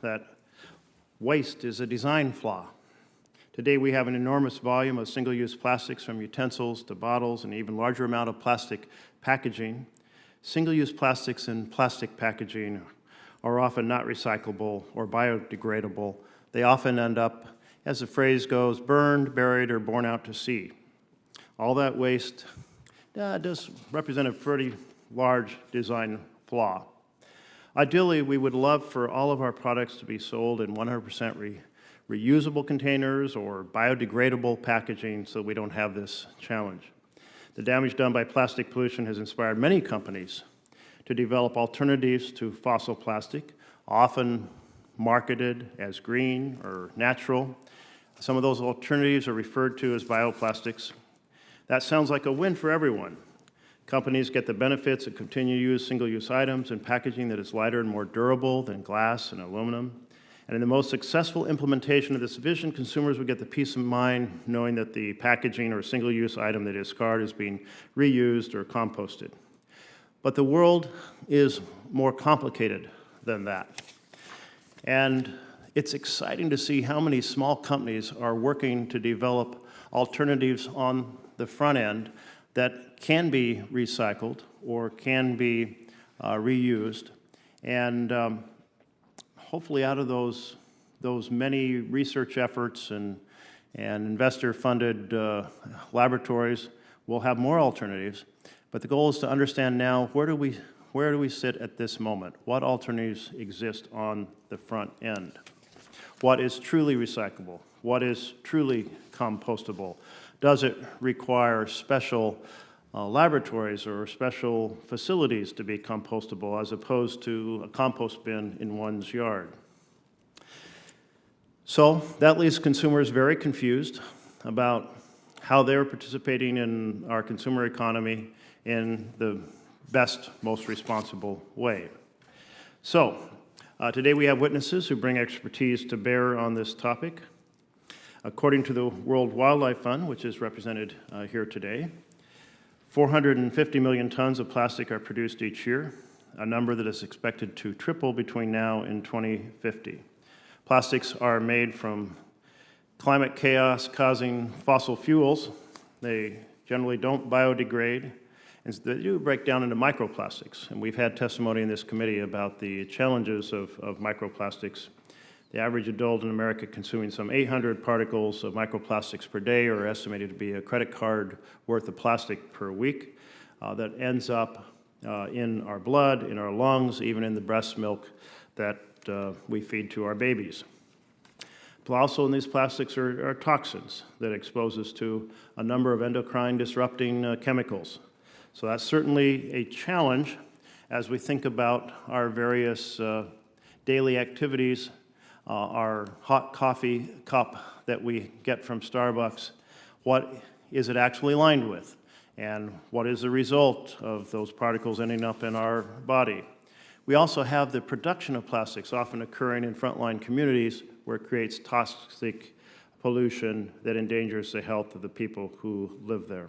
that waste is a design flaw. Today we have an enormous volume of single-use plastics, from utensils to bottles, and even larger amount of plastic packaging. Single-use plastics and plastic packaging are often not recyclable or biodegradable. They often end up, as the phrase goes, burned, buried, or borne out to sea. All that waste does represent a pretty large design flaw. Ideally, we would love for all of our products to be sold in 100% reusable containers or biodegradable packaging so we don't have this challenge. The damage done by plastic pollution has inspired many companies to develop alternatives to fossil plastic, often marketed as green or natural. Some of those alternatives are referred to as bioplastics. That sounds like a win for everyone. Companies get the benefits of continue to use single-use items and packaging that is lighter and more durable than glass and aluminum. And in the most successful implementation of this vision, consumers would get the peace of mind knowing that the packaging or single-use item they discard is being reused or composted. But the world is more complicated than that. And it's exciting to see how many small companies are working to develop alternatives on the front end that can be recycled or can be reused. And hopefully out of those many research efforts and investor-funded laboratories, we'll have more alternatives. But the goal is to understand now, where do we sit at this moment? What alternatives exist on the front end? What is truly recyclable? What is truly compostable? Does it require special laboratories or special facilities to be compostable as opposed to a compost bin in one's yard? So that leaves consumers very confused about how they're participating in our consumer economy in the best, most responsible way. So today we have witnesses who bring expertise to bear on this topic. According to the World Wildlife Fund, which is represented here today, 450 million tons of plastic are produced each year, a number that is expected to triple between now and 2050. Plastics are made from climate chaos causing fossil fuels. They generally don't biodegrade, and they do break down into microplastics. And we've had testimony in this committee about the challenges of microplastics. The average adult in America consuming some 800 particles of microplastics per day are estimated to be a credit card worth of plastic per week that ends up in our blood, in our lungs, even in the breast milk that we feed to our babies. But also in these plastics are toxins that expose us to a number of endocrine disrupting chemicals. So that's certainly a challenge as we think about our various daily activities. Our hot coffee cup that we get from Starbucks, what is it actually lined with? And what is the result of those particles ending up in our body? We also have the production of plastics often occurring in frontline communities where it creates toxic pollution that endangers the health of the people who live there.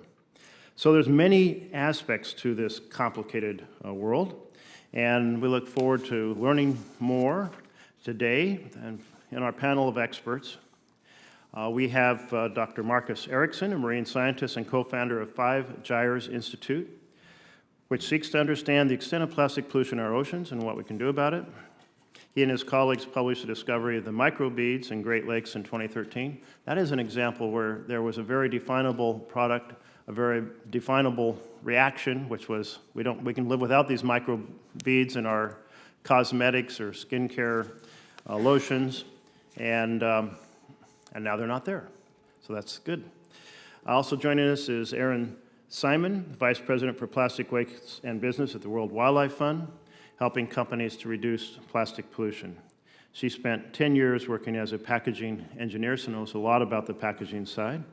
So there's many aspects to this complicated world, and we look forward to learning more today, and in our panel of experts, we have Dr. Marcus Erickson, a marine scientist and co-founder of 5 Gyres Institute, which seeks to understand the extent of plastic pollution in our oceans and what we can do about it. He and his colleagues published a discovery of the microbeads in Great Lakes in 2013. That is an example where there was a very definable product, a very definable reaction, which was we can live without these microbeads in our cosmetics or skincare lotions, and now they're not there. So that's good. Also joining us is Erin Simon, Vice President for Plastic Waste and Business at the World Wildlife Fund, helping companies to reduce plastic pollution. She spent 10 years working as a packaging engineer, so knows a lot about the packaging side.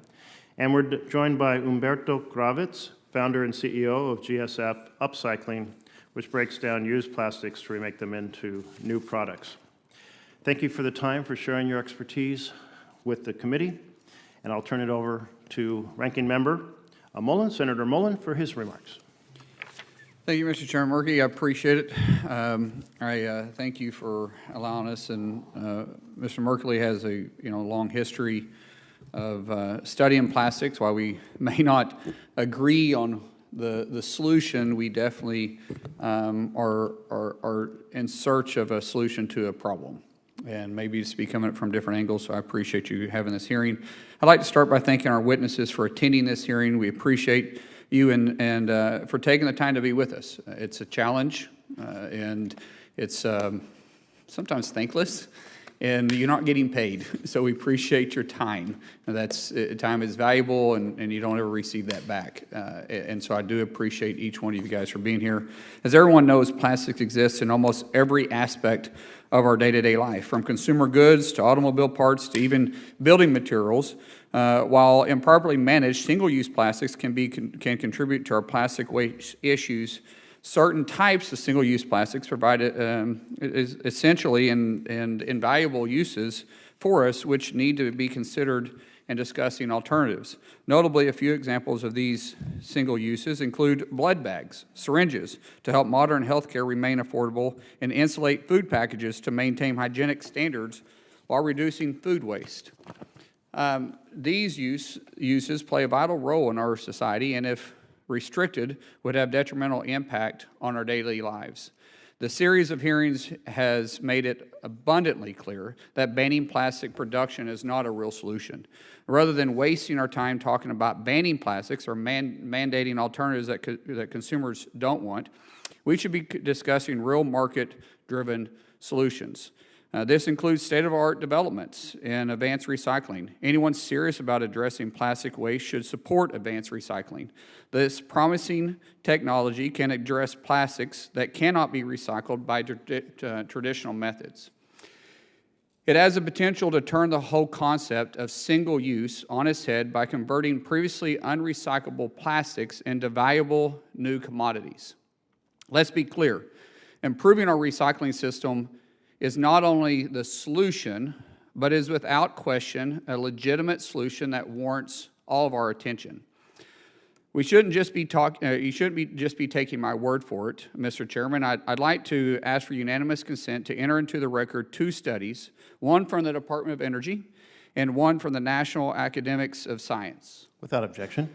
And we're joined by Umberto Kravitz, founder and CEO of GSF Upcycling, which breaks down used plastics to remake them into new products. Thank you for the time, for sharing your expertise with the committee, and I'll turn it over to Ranking Member Mullen, Senator Mullen, for his remarks. Thank you, Mr. Chairman Merkley. I appreciate it. I thank you for allowing us. And Mr. Merkley has a long history of studying plastics. While we may not agree on the solution, we definitely are in search of a solution to a problem, and maybe just be coming from different angles. So I appreciate you having this hearing. I'd like to start by thanking our witnesses for attending this hearing. We appreciate you and for taking the time to be with us. It's a challenge, and it's sometimes thankless, and you're not getting paid. So we appreciate your time. Time is valuable, and you don't ever receive that back. And so I do appreciate each one of you guys for being here. As everyone knows, plastics exists in almost every aspect of our day-to-day life, from consumer goods to automobile parts to even building materials. While improperly managed, single-use plastics can contribute to our plastic waste issues. Certain types of single-use plastics provide essentially and invaluable uses for us, which need to be considered in discussing alternatives. Notably, a few examples of these single uses include blood bags, syringes to help modern healthcare remain affordable, and insulate food packages to maintain hygienic standards while reducing food waste. These uses play a vital role in our society, and if restricted, would have detrimental impact on our daily lives. The series of hearings has made it abundantly clear that banning plastic production is not a real solution. Rather than wasting our time talking about banning plastics or mandating alternatives that consumers don't want, we should be discussing real market-driven solutions. This includes state-of-the-art developments in advanced recycling. Anyone serious about addressing plastic waste should support advanced recycling. This promising technology can address plastics that cannot be recycled by traditional methods. It has the potential to turn the whole concept of single use on its head by converting previously unrecyclable plastics into valuable new commodities. Let's be clear, improving our recycling system is not only the solution, but is without question a legitimate solution that warrants all of our attention. We shouldn't just be you shouldn't just be taking my word for it, Mr. Chairman. I'd like to ask for unanimous consent to enter into the record two studies, one from the Department of Energy and one from the National Academics of Science. Without objection.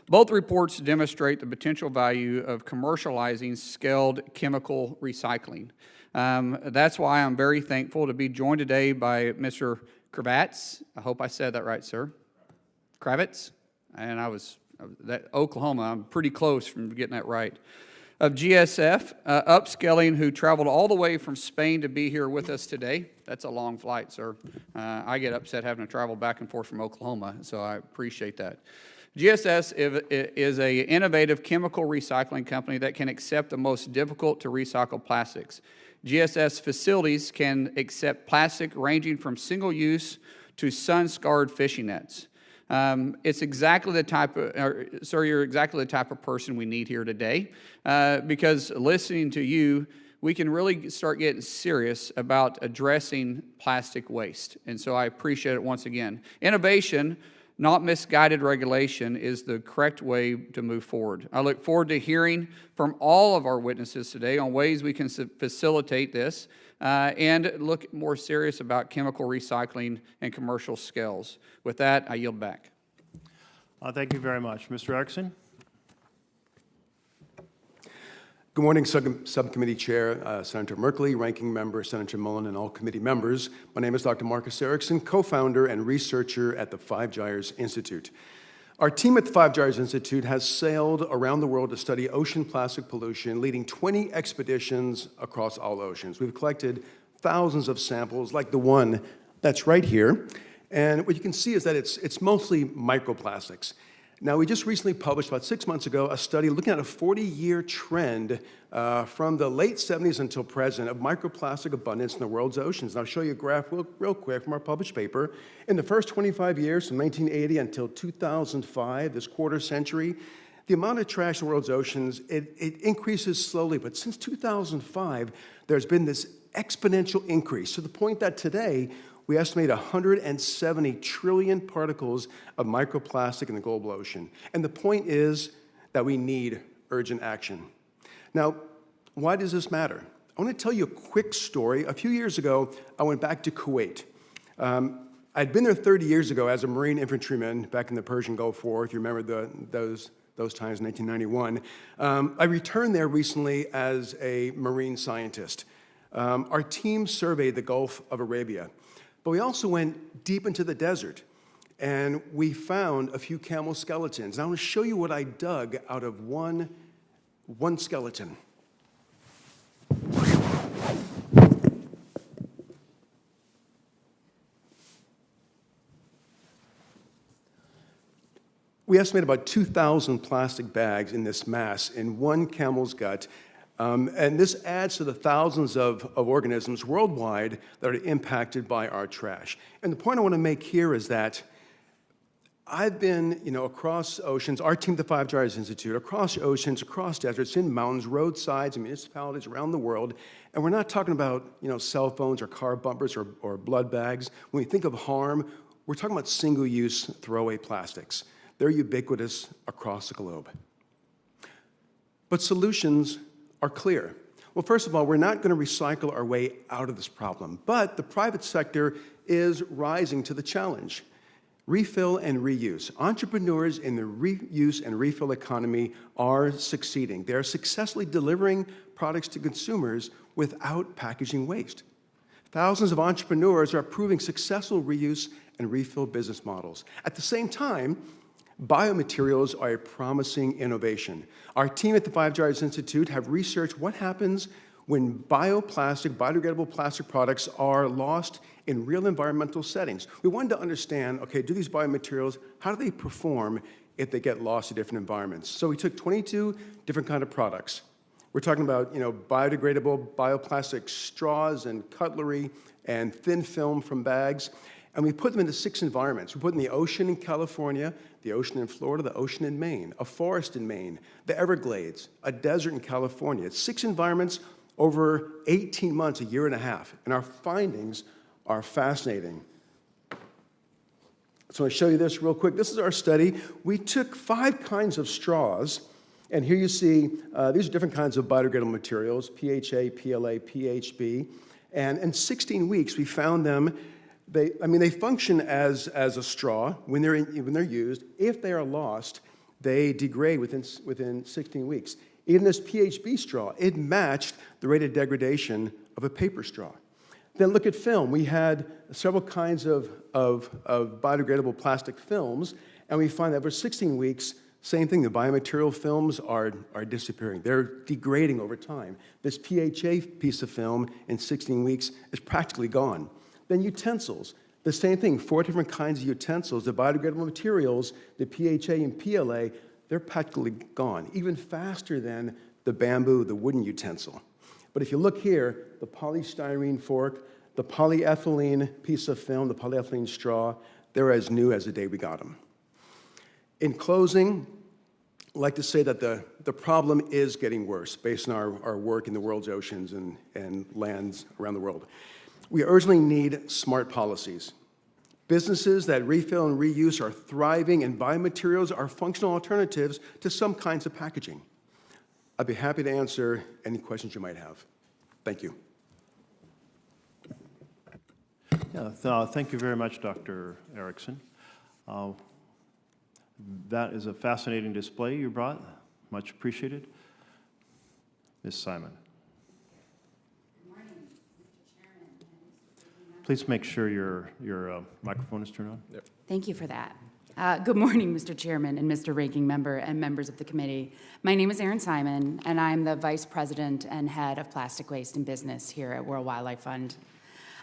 Both reports demonstrate the potential value of commercializing scaled chemical recycling. That's why I'm very thankful to be joined today by Mr. Kravitz. I hope I said that right, sir. Kravitz? And Oklahoma, I'm pretty close from getting that right. Of GSF, Upscaling, who traveled all the way from Spain to be here with us today. That's a long flight, sir. I get upset having to travel back and forth from Oklahoma, so I appreciate that. GSS is an innovative chemical recycling company that can accept the most difficult to recycle plastics. GSS facilities can accept plastic ranging from single-use to sun-scarred fishing nets. It's exactly the type of, sir, you're exactly the type of person we need here today, because listening to you, we can really start getting serious about addressing plastic waste. And so I appreciate it once again. Innovation, not misguided regulation, is the correct way to move forward. I look forward to hearing from all of our witnesses today on ways we can facilitate this and look more serious about chemical recycling and commercial scales. With that, I yield back. Thank you very much. Mr. Erickson? Good morning, Subcommittee Chair, Senator Merkley, Ranking Member Senator Mullen, and all committee members. My name is Dr. Marcus Erickson, co-founder and researcher at the Five Gyres Institute. Our team at the Five Gyres Institute has sailed around the world to study ocean plastic pollution, leading 20 expeditions across all oceans. We've collected thousands of samples like the one that's right here. And what you can see is that it's mostly microplastics. Now, we just recently published, about 6 months ago, a study looking at a 40-year trend from the late 70s until present of microplastic abundance in the world's oceans. And I'll show you a graph real quick from our published paper. In the first 25 years, from 1980 until 2005, this quarter century, the amount of trash in the world's oceans, it increases slowly. But since 2005, there's been this exponential increase to the point that today, we estimate 170 trillion particles of microplastic in the global ocean. And the point is that we need urgent action. Now, why does this matter? I want to tell you a quick story. A few years ago, I went back to Kuwait. I'd been there 30 years ago as a Marine infantryman back in the Persian Gulf War, if you remember those times in 1991. I returned there recently as a Marine scientist. Our team surveyed the Gulf of Arabia, but we also went deep into the desert, and we found a few camel skeletons. And I want to show you what I dug out of one skeleton. We estimate about 2,000 plastic bags in this mass in one camel's gut, and this adds to the thousands of organisms worldwide that are impacted by our trash. And the point I want to make here is that I've been, across oceans, our team at the Five Gyres Institute, across oceans, across deserts, in mountains, roadsides, and municipalities around the world, and we're not talking about, cell phones or car bumpers or blood bags. When we think of harm, we're talking about single-use throwaway plastics. They're ubiquitous across the globe. But solutions are clear. Well, first of all, we're not going to recycle our way out of this problem, but the private sector is rising to the challenge. Refill and reuse. Entrepreneurs in the reuse and refill economy are succeeding. They are successfully delivering products to consumers without packaging waste. Thousands of entrepreneurs are proving successful reuse and refill business models. At the same time, biomaterials are a promising innovation. Our team at the Five Gyres Institute have researched what happens when biodegradable plastic products are lost in real environmental settings. We wanted to understand, okay, do these biomaterials, how do they perform if they get lost in different environments? So we took 22 different kind of products. We're talking about, biodegradable bioplastic straws and cutlery and thin film from bags. And we put them into 6 environments. We put them in the ocean in California, the ocean in Florida, the ocean in Maine, a forest in Maine, the Everglades, a desert in California. It's 6 environments over 18 months, a year and a half. And our findings are fascinating. So I'll show you this real quick. This is our study. We took 5 kinds of straws. And here you see, these are different kinds of biodegradable materials, PHA, PLA, PHB. And in 16 weeks, we found them. They function as a straw when they're used. If they are lost, they degrade within 16 weeks. Even this PHB straw, it matched the rate of degradation of a paper straw. Then look at film. We had several kinds of biodegradable plastic films, and we find that for 16 weeks, same thing, the biomaterial films are disappearing. They're degrading over time. This PHA piece of film in 16 weeks is practically gone. Then utensils, the same thing, 4 different kinds of utensils. The biodegradable materials, the PHA and PLA, they're practically gone, even faster than the bamboo, the wooden utensil. But if you look here, the polystyrene fork, the polyethylene piece of film, the polyethylene straw, they're as new as the day we got them. In closing, I'd like to say that the problem is getting worse based on our work in the world's oceans and lands around the world. We urgently need smart policies. Businesses that refill and reuse are thriving, and biomaterials are functional alternatives to some kinds of packaging. I'd be happy to answer any questions you might have. Thank you. Yeah, thank you very much, Dr. Erickson. That is a fascinating display you brought. Much appreciated. Ms. Simon. Please make sure your microphone is turned on. Yep. Thank you for that. Good morning, Mr. Chairman and Mr. Ranking Member and members of the committee. My name is Erin Simon, and I'm the Vice President and Head of Plastic Waste and Business here at World Wildlife Fund.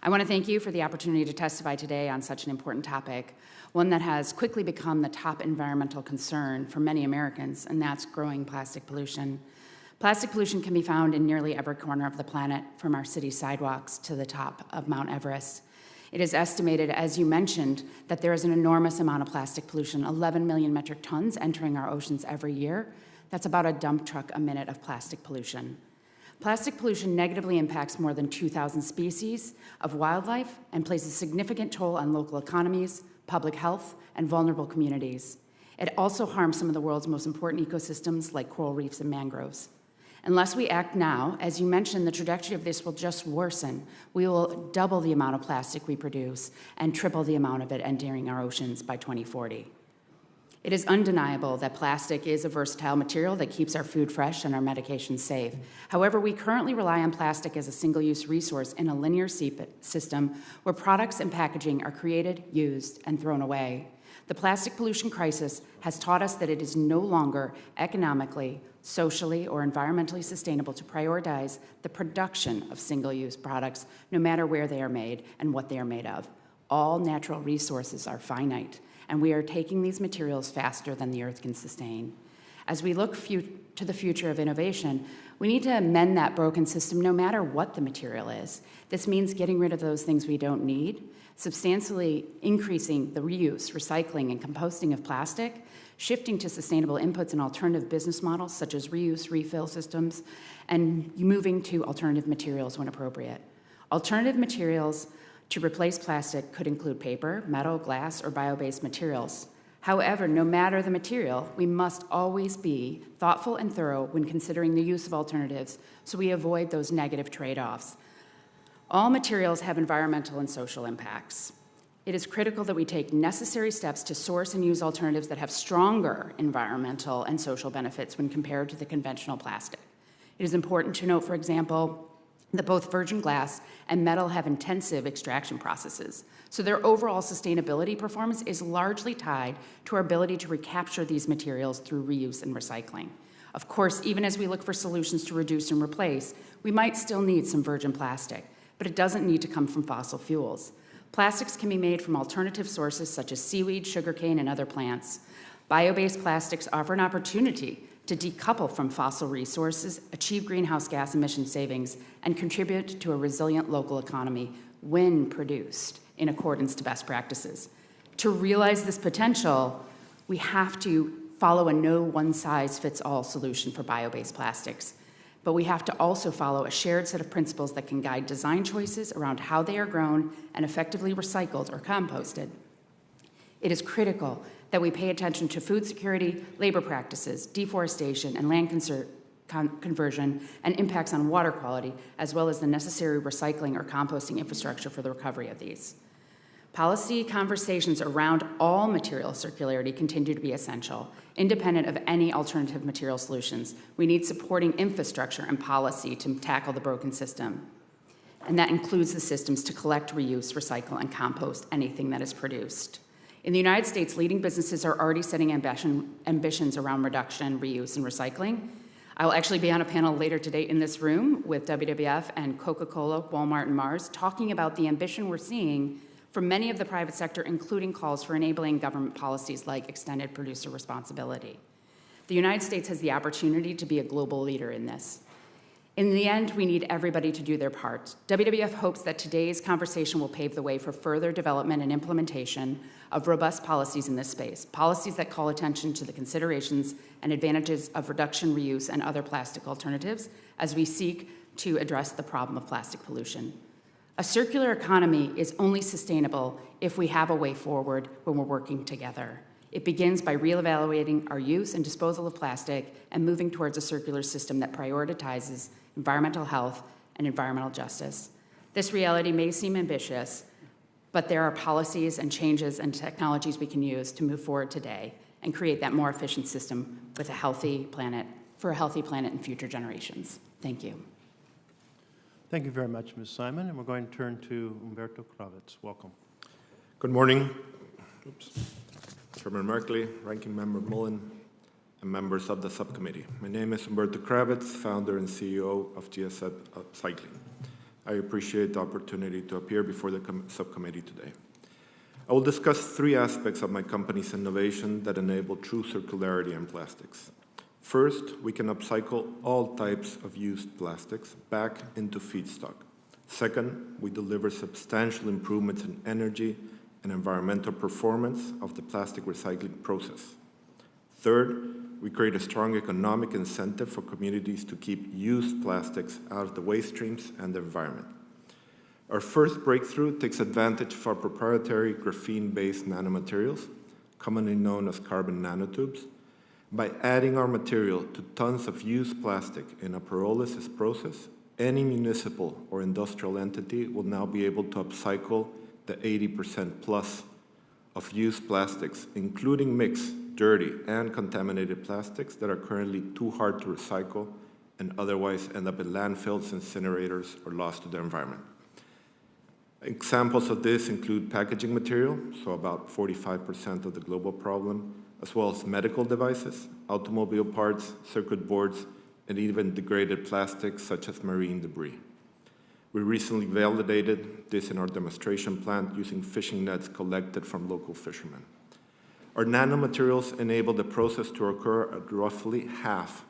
I want to thank you for the opportunity to testify today on such an important topic, one that has quickly become the top environmental concern for many Americans, and that's growing plastic pollution. Plastic pollution can be found in nearly every corner of the planet, from our city sidewalks to the top of Mount Everest. It is estimated, as you mentioned, that there is an enormous amount of plastic pollution, 11 million metric tons entering our oceans every year. That's about a dump truck a minute of plastic pollution. Plastic pollution negatively impacts more than 2,000 species of wildlife and plays a significant toll on local economies, public health, and vulnerable communities. It also harms some of the world's most important ecosystems like coral reefs and mangroves. Unless we act now, as you mentioned, the trajectory of this will just worsen. We will double the amount of plastic we produce and triple the amount of it entering our oceans by 2040. It is undeniable that plastic is a versatile material that keeps our food fresh and our medications safe. However, we currently rely on plastic as a single-use resource in a linear system where products and packaging are created, used, and thrown away. The plastic pollution crisis has taught us that it is no longer economically, socially, or environmentally sustainable to prioritize the production of single-use products, no matter where they are made and what they are made of. All natural resources are finite, and we are taking these materials faster than the Earth can sustain. As we look to the future of innovation, we need to amend that broken system no matter what the material is. This means getting rid of those things we don't need, substantially increasing the reuse, recycling, and composting of plastic, shifting to sustainable inputs and alternative business models such as reuse, refill systems, and moving to alternative materials when appropriate. Alternative materials to replace plastic could include paper, metal, glass, or bio-based materials. However, no matter the material, we must always be thoughtful and thorough when considering the use of alternatives so we avoid those negative trade-offs. All materials have environmental and social impacts. It is critical that we take necessary steps to source and use alternatives that have stronger environmental and social benefits when compared to the conventional plastic. It is important to note, for example, that both virgin glass and metal have intensive extraction processes, so their overall sustainability performance is largely tied to our ability to recapture these materials through reuse and recycling. Of course, even as we look for solutions to reduce and replace, we might still need some virgin plastic, but it doesn't need to come from fossil fuels. Plastics can be made from alternative sources such as seaweed, sugarcane, and other plants. Bio-based plastics offer an opportunity to decouple from fossil resources, achieve greenhouse gas emission savings, and contribute to a resilient local economy when produced in accordance to best practices. To realize this potential, we have to follow a no one-size-fits-all solution for bio-based plastics, but we have to also follow a shared set of principles that can guide design choices around how they are grown and effectively recycled or composted. It is critical that we pay attention to food security, labor practices, deforestation, and land conversion, and impacts on water quality, as well as the necessary recycling or composting infrastructure for the recovery of these. Policy conversations around all material circularity continue to be essential, independent of any alternative material solutions. We need supporting infrastructure and policy to tackle the broken system, and that includes the systems to collect, reuse, recycle, and compost anything that is produced. In the United States, leading businesses are already setting ambitions around reduction, reuse, and recycling. I will actually be on a panel later today in this room with WWF and Coca-Cola, Walmart, and Mars, talking about the ambition we're seeing from many of the private sector, including calls for enabling government policies like extended producer responsibility. The United States has the opportunity to be a global leader in this. In the end, we need everybody to do their part. WWF hopes that today's conversation will pave the way for further development and implementation of robust policies in this space, policies that call attention to the considerations and advantages of reduction, reuse, and other plastic alternatives as we seek to address the problem of plastic pollution. A circular economy is only sustainable if we have a way forward when we're working together. It begins by reevaluating our use and disposal of plastic and moving towards a circular system that prioritizes environmental health and environmental justice. This reality may seem ambitious, but there are policies and changes and technologies we can use to move forward today and create that more efficient system with a healthy planet, for a healthy planet and future generations. Thank you. Thank you very much, Ms. Simon, and we're going to turn to Umberto Kravitz. Welcome. Good morning. Chairman Merkley, Ranking Member Mullen, and members of the subcommittee. My name is Umberto Kravitz, founder and CEO of GS Cycling. I appreciate the opportunity to appear before the subcommittee today. I will discuss three aspects of my company's innovation that enable true circularity in plastics. First, we can upcycle all types of used plastics back into feedstock. Second, we deliver substantial improvements in energy and environmental performance of the plastic recycling process. Third, we create a strong economic incentive for communities to keep used plastics out of the waste streams and the environment. Our first breakthrough takes advantage of our proprietary graphene-based nanomaterials, commonly known as carbon nanotubes. By adding our material to tons of used plastic in a pyrolysis process, any municipal or industrial entity will now be able to upcycle the 80% plus of used plastics, including mixed, dirty, and contaminated plastics that are currently too hard to recycle and otherwise end up in landfills, incinerators, or lost to the environment. Examples of this include packaging material, so about 45% of the global problem, as well as medical devices, automobile parts, circuit boards, and even degraded plastics such as marine debris. We recently validated this in our demonstration plant using fishing nets collected from local fishermen. Our nanomaterials enable the process to occur at roughly half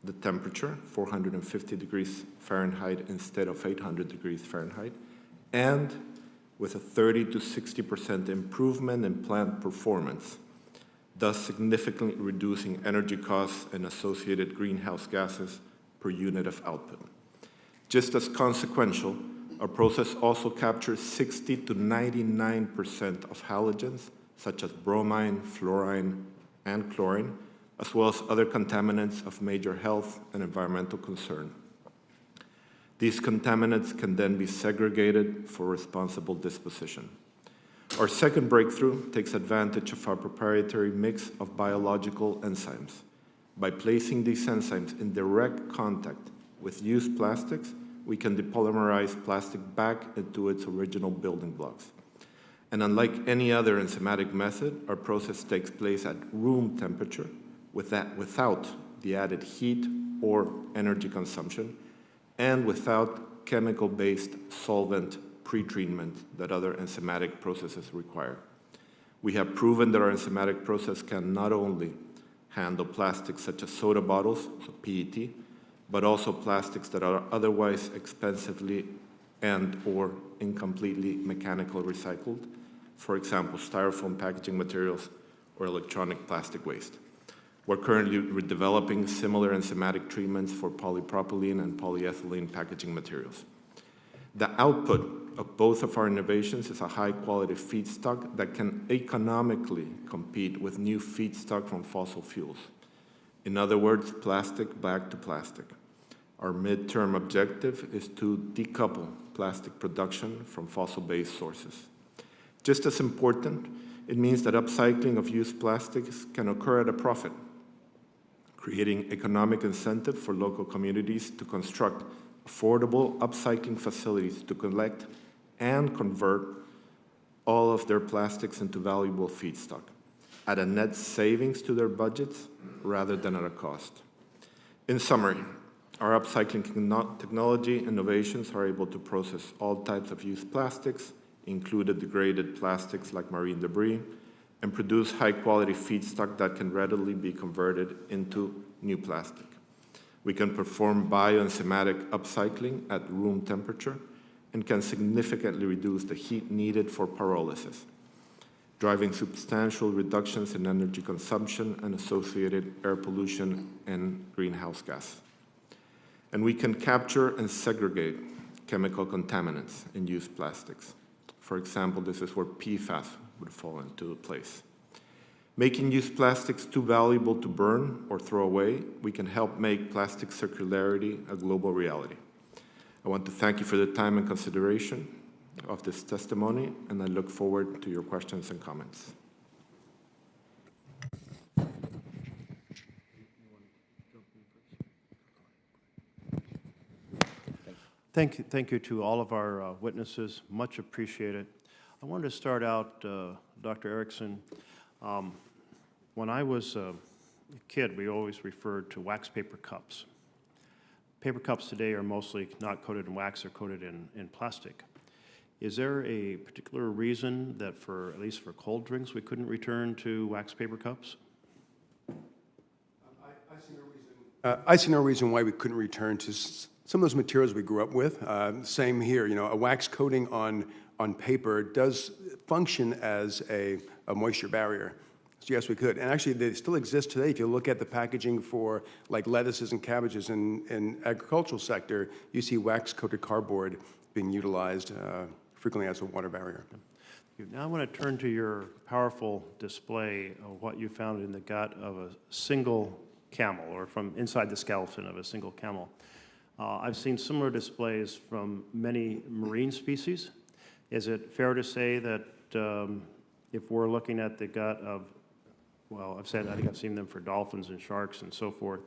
the temperature, 450 degrees Fahrenheit instead of 800 degrees Fahrenheit, and with a 30 to 60% improvement in plant performance, thus significantly reducing energy costs and associated greenhouse gases per unit of output. Just as consequential, our process also captures 60 to 99% of halogens, such as bromine, fluorine, and chlorine, as well as other contaminants of major health and environmental concern. These contaminants can then be segregated for responsible disposition. Our second breakthrough takes advantage of our proprietary mix of biological enzymes. By placing these enzymes in direct contact with used plastics, we can depolymerize plastic back into its original building blocks. And unlike any other enzymatic method, our process takes place at room temperature without the added heat or energy consumption, and without chemical-based solvent pretreatment that other enzymatic processes require. We have proven that our enzymatic process can not only handle plastics such as soda bottles, so PET, but also plastics that are otherwise expensively and or incompletely mechanically recycled, for example, styrofoam packaging materials or electronic plastic waste. We're currently developing similar enzymatic treatments for polypropylene and polyethylene packaging materials. The output of both of our innovations is a high-quality feedstock that can economically compete with new feedstock from fossil fuels. In other words, plastic back to plastic. Our midterm objective is to decouple plastic production from fossil-based sources. Just as important, it means that upcycling of used plastics can occur at a profit, creating economic incentive for local communities to construct affordable upcycling facilities to collect and convert all of their plastics into valuable feedstock at a net savings to their budgets rather than at a cost. In summary, our upcycling technology innovations are able to process all types of used plastics, including degraded plastics like marine debris, and produce high-quality feedstock that can readily be converted into new plastic. We can perform bioenzymatic upcycling at room temperature and can significantly reduce the heat needed for pyrolysis, driving substantial reductions in energy consumption and associated air pollution and greenhouse gas. And we can capture and segregate chemical contaminants in used plastics. For example, this is where PFAS would fall into place. Making used plastics too valuable to burn or throw away, we can help make plastic circularity a global reality. I want to thank you for the time and consideration of this testimony, and I look forward to your questions and comments. Thank you to all of our witnesses. Much appreciated. I wanted to start out, Dr. Erickson. When I was a kid, we always referred to wax paper cups. Paper cups today are mostly not coated in wax, they're coated in plastic. Is there a particular reason that at least for cold drinks, we couldn't return to wax paper cups? I see no reason why we couldn't return to some of those materials we grew up with. Same here, a wax coating on paper does function as a moisture barrier. So yes, we could. And actually, they still exist today. If you look at the packaging for like lettuces and cabbages in agricultural sector, you see wax-coated cardboard being utilized frequently has a water barrier. Now I want to turn to your powerful display of what you found in the gut of a single camel, or from inside the skeleton of a single camel. I've seen similar displays from many marine species. Is it fair to say that if we're looking at the gut of, well, I think I've seen them for dolphins and sharks and so forth,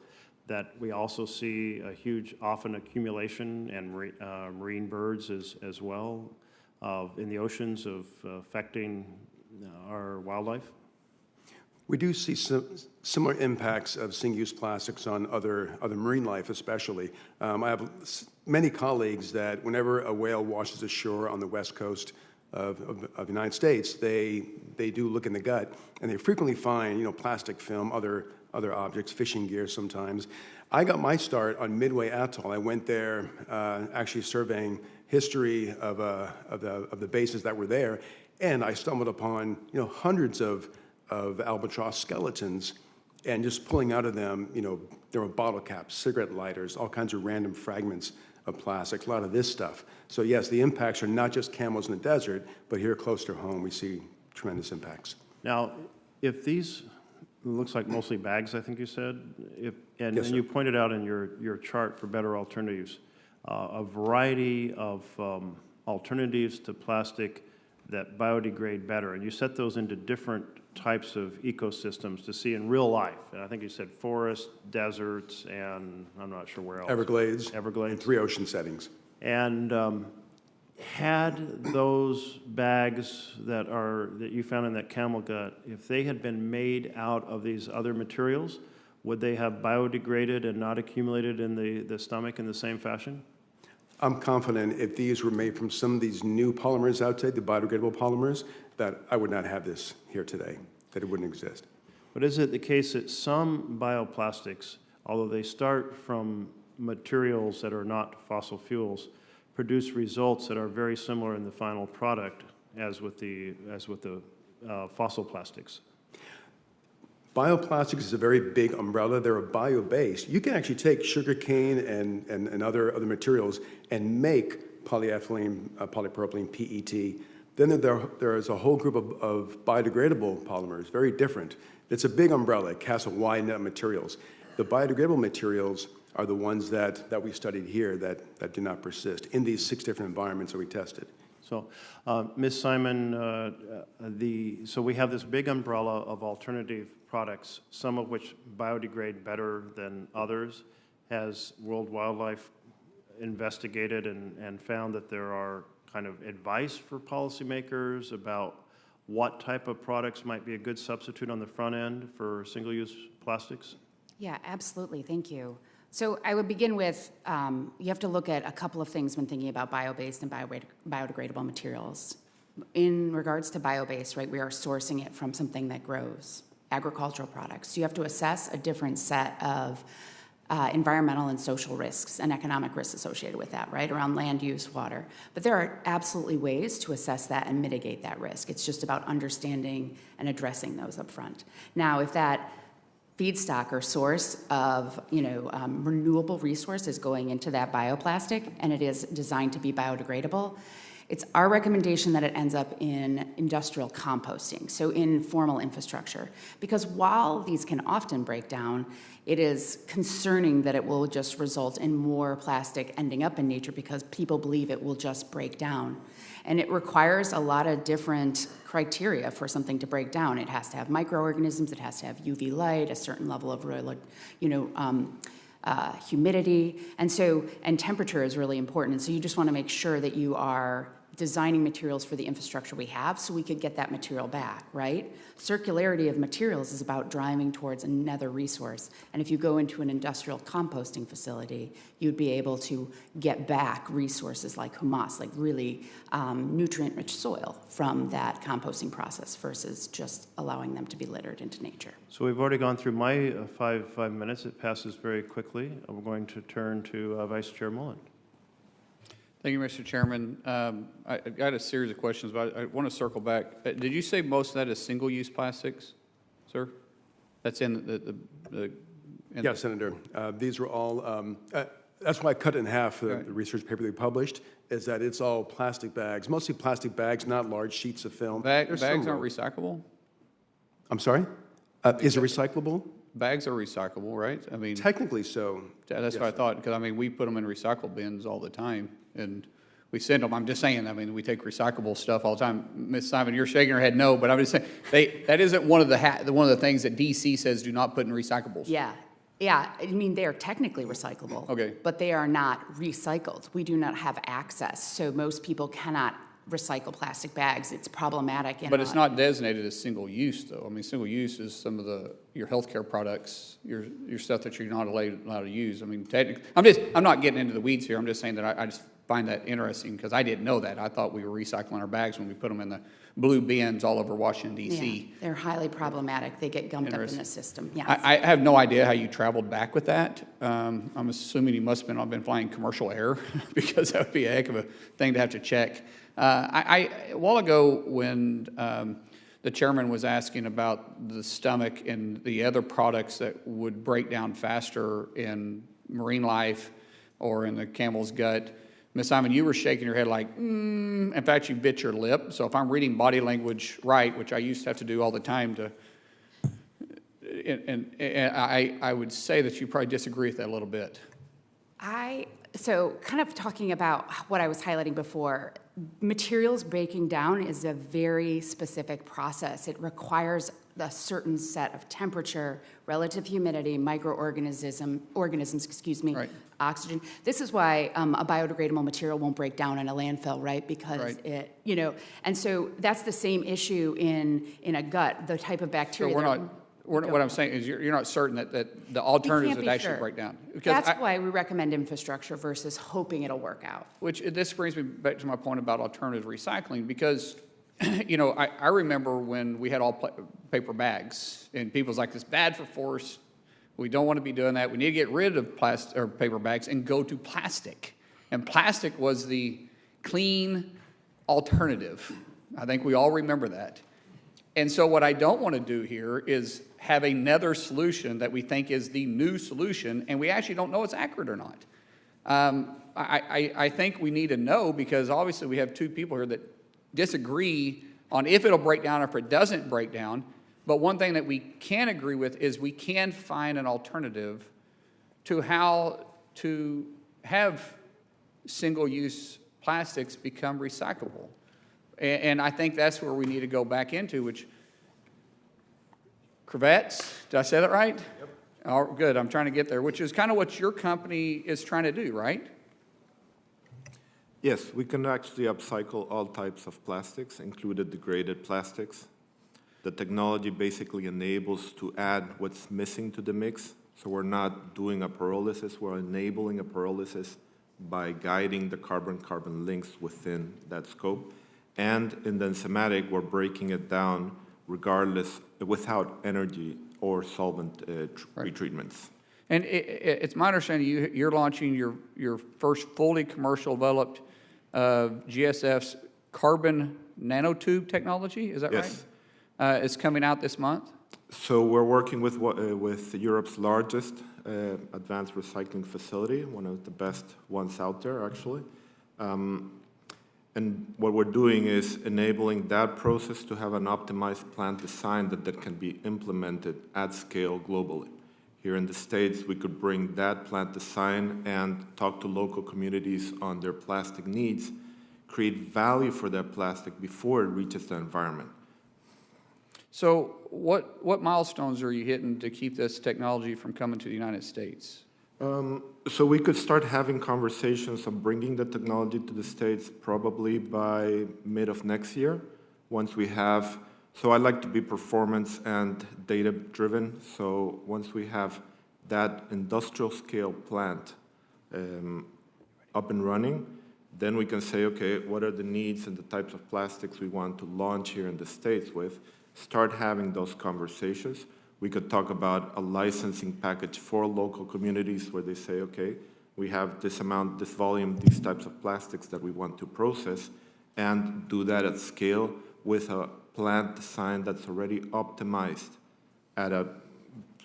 that we also see a huge, often accumulation and marine birds as well in the oceans of affecting our wildlife? We do see similar impacts of single-use plastics on other marine life, especially. I have many colleagues that whenever a whale washes ashore on the west coast of the United States, they do look in the gut, and they frequently find, plastic film, other objects, fishing gear sometimes. I got my start on Midway Atoll. I went there actually surveying history of the bases that were there, and I stumbled upon hundreds of albatross skeletons, and just pulling out of them, there were bottle caps, cigarette lighters, all kinds of random fragments of plastics, a lot of this stuff. So yes, the impacts are not just camels in the desert, but here close to home, we see tremendous impacts. Now, if these, it looks like mostly bags, I think you said, and you pointed out in your chart for better alternatives, a variety of alternatives to plastic that biodegrade better, and you set those into different types of ecosystems to see in real life. And I think you said forests, deserts, and I'm not sure where else. Everglades. Everglades. 3 ocean settings. And had those bags that you found in that camel gut, if they had been made out of these other materials, would they have biodegraded and not accumulated in the stomach in the same fashion? I'm confident if these were made from some of these new polymers outside, the biodegradable polymers, that I would not have this here today, that it wouldn't exist. But is it the case that some bioplastics, although they start from materials that are not fossil fuels, produce results that are very similar in the final product as with the fossil plastics? Bioplastics is a very big umbrella. They're a bio-based. You can actually take sugarcane and other materials and make polyethylene, polypropylene, PET. Then there is a whole group of biodegradable polymers, very different. It's a big umbrella. It casts a wide net of materials. The biodegradable materials are the ones that we studied here that do not persist in these 6 different environments that we tested. So, Ms. Simon, so we have this big umbrella of alternative products, some of which biodegrade better than others. Has World Wildlife investigated and found that there are kind of advice for policymakers about what type of products might be a good substitute on the front end for single-use plastics? Yeah, absolutely. Thank you. So I would begin with, you have to look at a couple of things when thinking about bio-based and biodegradable materials. In regards to bio-based, right, we are sourcing it from something that grows, agricultural products. So you have to assess a different set of environmental and social risks and economic risks associated with that, right, around land use, water. But there are absolutely ways to assess that and mitigate that risk. It's just about understanding and addressing those up front. Now, if that feedstock or source of renewable resources going into that bioplastic and it is designed to be biodegradable, it's our recommendation that it ends up in industrial composting, so in formal infrastructure. Because while these can often break down, it is concerning that it will just result in more plastic ending up in nature because people believe it will just break down. And it requires a lot of different criteria for something to break down. It has to have microorganisms, it has to have UV light, a certain level of humidity, and temperature is really important. And so you just want to make sure that you are designing materials for the infrastructure we have so we could get that material back, right? Circularity of materials is about driving towards another resource. And if you go into an industrial composting facility, you'd be able to get back resources like humus, like really nutrient-rich soil from that composting process versus just allowing them to be littered into nature. So we've already gone through my 5 minutes. It passes very quickly. I'm going to turn to Vice Chair Mullen. Thank you, Mr. Chairman. I got a series of questions, but I want to circle back. Did you say most of that is single-use plastics, sir? That's in Yes, Senator. These are all, That's why I cut it in half, Right. the research paper they published, is that it's all plastic bags, mostly plastic bags, not large sheets of film. There's Bags some aren't roll. recyclable? I'm sorry? Is it recyclable? Bags are recyclable, right? I mean, Technically so. that's what I thought, because I mean, we put them in recycle bins all the time, and we send them. I'm just saying, I mean, we take recyclable stuff all the time. Ms. Simon, you're shaking your head no, but I'm just saying, that isn't one of the things that DC says do not put in recyclables. Yeah, yeah, I mean, they are technically recyclable. Okay. But they are not recycled. We do not have access, so most people cannot recycle plastic bags. It's problematic. But it's not designated as single use, though. I mean, single use is some of your healthcare products, your stuff that you're not allowed to use. I mean, technically, I'm not getting into the weeds here. I'm just saying that I just find that interesting because I didn't know that. I thought we were recycling our bags when we put them in the blue bins all over Washington, D.C. Yeah, they're highly problematic. They get gummed up in Interesting. the system, yes. I have no idea how you traveled back with that. I'm assuming you must have been flying commercial air because that would be a heck of a thing to have to check. A while ago when the chairman was asking about the stomach and the other products that would break down faster in marine life or in the camel's gut, Ms. Simon, you were shaking your head like, in fact, you bit your lip. So if I'm reading body language right, which I used to have to do all the time and I would say that you probably disagree with that a little bit. So kind of talking about what I was highlighting before, materials breaking down is a very specific process. It requires a certain set of temperature, relative humidity, microorganisms, Right. oxygen. This is why a biodegradable material won't break down in a landfill, right? Because Right. and so that's the same issue in a gut, the type of So bacteria. what I'm saying is you're not certain that the alternatives would actually break down. Because That's why we recommend infrastructure versus hoping it'll work out. Which this brings me back to my point about alternative recycling because, I remember when we had all paper bags and people's like, it's bad for forests. We don't want to be doing that. We need to get rid of plastic or paper bags and go to plastic. And plastic was the clean alternative. I think we all remember that. And so what I don't want to do here is have another solution that we think is the new solution, and we actually don't know it's accurate or not. I think we need to know because obviously we have two people here that disagree on if it'll break down or if it doesn't break down. But one thing that we can agree with is we can find an alternative to how to have single-use plastics become recyclable. And I think that's where we need to go back into, which crevettes, did I say that right? Yep. Oh, good, I'm trying to get there, which is kind of what your company is trying to do, right? Yes, we can actually upcycle all types of plastics, including degraded plastics. The technology basically enables to add what's missing to the mix. So we're not doing a pyrolysis, we're enabling a pyrolysis by guiding the carbon-carbon links within that scope. And in the enzymatic, we're breaking it down regardless, without energy or solvent retreatments. And it's my understanding you're launching your first fully commercial developed GSF's carbon nanotube technology, is that Yes. right? It's coming out this month? So we're working with Europe's largest advanced recycling facility, one of the best ones out there, actually. And what we're doing is enabling that process to have an optimized plant design that can be implemented at scale globally. Here in the States, we could bring that plant design and talk to local communities on their plastic needs, create value for that plastic before it reaches the environment. So what milestones are you hitting to keep this technology from coming to the United States? So we could start having conversations on bringing the technology to the States probably by mid of next year, once we have, so I like to be performance and data driven. So once we have that industrial scale plant up and running, then we can say, okay, what are the needs and the types of plastics we want to launch here in the States with, start having those conversations. We could talk about a licensing package for local communities where they say, okay, we have this amount, this volume, these types of plastics that we want to process, and do that at scale with a plant design that's already optimized at a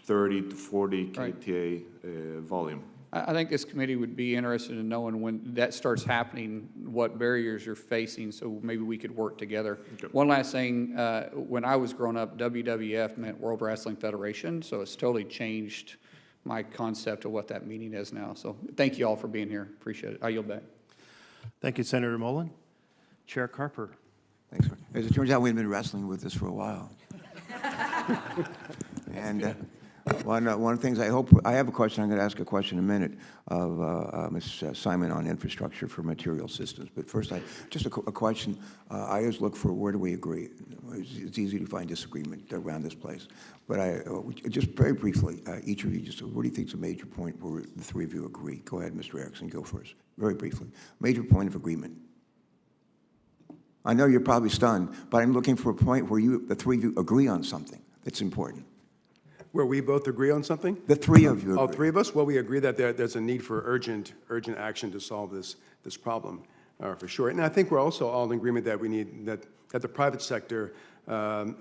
30 to 40 KTA volume. I think this committee would be interested in knowing when that starts happening, what barriers you're facing, so maybe we could work together. Okay. One last thing, when I was growing up, WWF meant World Wrestling Federation, so it's totally changed my concept of what that meaning is now. So thank you all for being here. Appreciate it. I yield back. Thank you, Senator Mullen. Chair Carper. Thanks. As it turns out, we've been wrestling with this for a while. And one of the things I have a question, I'm going to ask a question in a minute of Ms. Simon on infrastructure for material systems. But first, just a question. I always look for where do we agree. It's easy to find disagreement around this place. But just very briefly, each of you, just what do you think is a major point where the three of you agree? Go ahead, Mr. Erickson, go first. Very briefly. Major point of agreement. I know you're probably stunned, but I'm looking for a point where the three of you agree on something that's important. Where we both agree on something? The three of you All agree. three of us? Well, we agree that there's a need for urgent action to solve this problem, for sure. And I think we're also all in agreement that we need that the private sector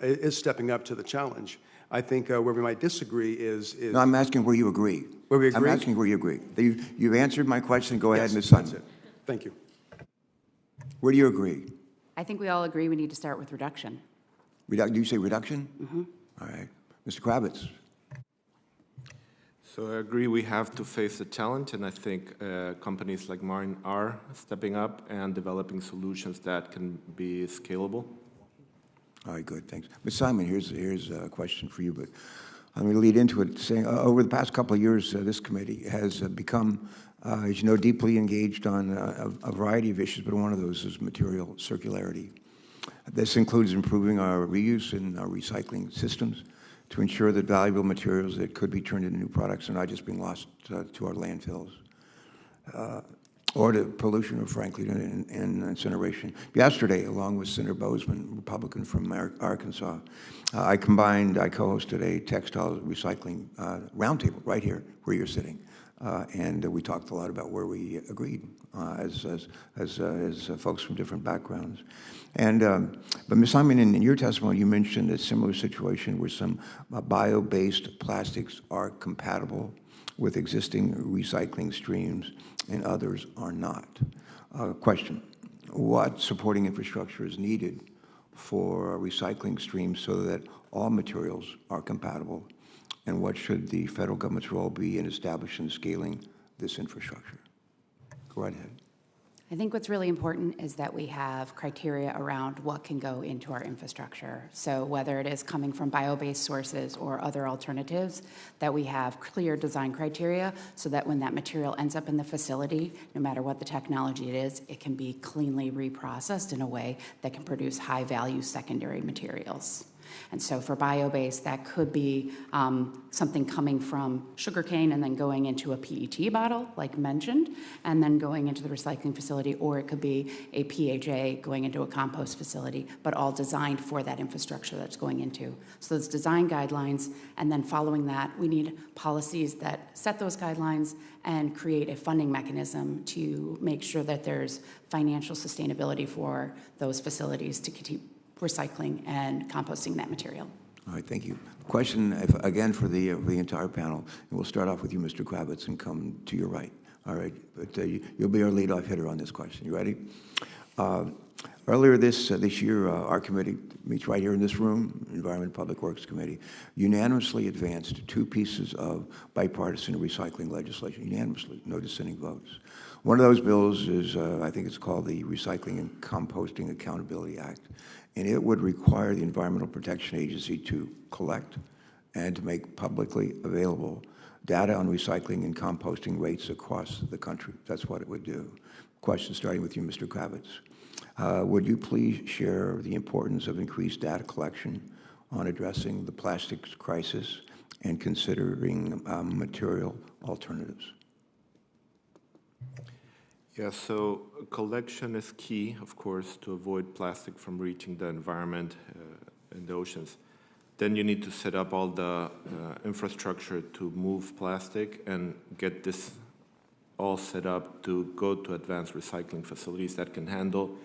is stepping up to the challenge. I think where we might disagree is No, I'm asking where you agree. Where we agree? I'm asking where you agree. You've answered my question. Go ahead, Yes, Ms. Simon. that's it. Thank you. Where do you agree? I think we all agree we need to start with reduction. Do you say reduction? Mm-hmm. All right. Mr. Kravitz. So I agree we have to face the challenge, and I think companies like mine are stepping up and developing solutions that can be scalable. All right, good, thanks. Ms. Simon, here's a question for you, but I'm going to lead into it saying over the past couple of years, this committee has become, as you know, deeply engaged on a variety of issues, but one of those is material circularity. This includes improving our reuse and our recycling systems to ensure that valuable materials that could be turned into new products are not just being lost to our landfills or to pollution or, frankly, to incineration. Yesterday, along with Senator Bozeman, Republican from Arkansas, I co-hosted a textile recycling roundtable right here where you're sitting. And we talked a lot about where we agreed as folks from different backgrounds. And but Ms. Simon, in your testimony, you mentioned a similar situation where some bio-based plastics are compatible with existing recycling streams and others are not. Question: what supporting infrastructure is needed for recycling streams so that all materials are compatible? And what should the federal government's role be in establishing and scaling this infrastructure? Go right ahead. I think what's really important is that we have criteria around what can go into our infrastructure. So whether it is coming from bio-based sources or other alternatives, that we have clear design criteria so that when that material ends up in the facility, no matter what the technology it is, it can be cleanly reprocessed in a way that can produce high-value secondary materials. And so for bio-based, that could be something coming from sugarcane and then going into a PET bottle, like mentioned, and then going into the recycling facility, or it could be a PHA going into a compost facility, but all designed for that infrastructure that's going into. So those design guidelines, and then following that, we need policies that set those guidelines and create a funding mechanism to make sure that there's financial sustainability for those facilities to keep recycling and composting that material. All right, thank you. Question, again, for the entire panel, and we'll start off with you, Mr. Kravitz, and come to your right. All right, but you'll be our leadoff hitter on this question. You ready? Earlier this year, our committee meets right here in this room, Environment and Public Works Committee, unanimously advanced 2 pieces of bipartisan recycling legislation, unanimously, no dissenting votes. One of those bills is, I think it's called the Recycling and Composting Accountability Act, and it would require the Environmental Protection Agency to collect and to make publicly available data on recycling and composting rates across the country. That's what it would do. Question starting with you, Mr. Kravitz. Would you please share the importance of increased data collection on addressing the plastics crisis and considering material alternatives? Yeah, so collection is key, of course, to avoid plastic from reaching the environment and the oceans. Then you need to set up all the infrastructure to move plastic and get this all set up to go to advanced recycling facilities that can handle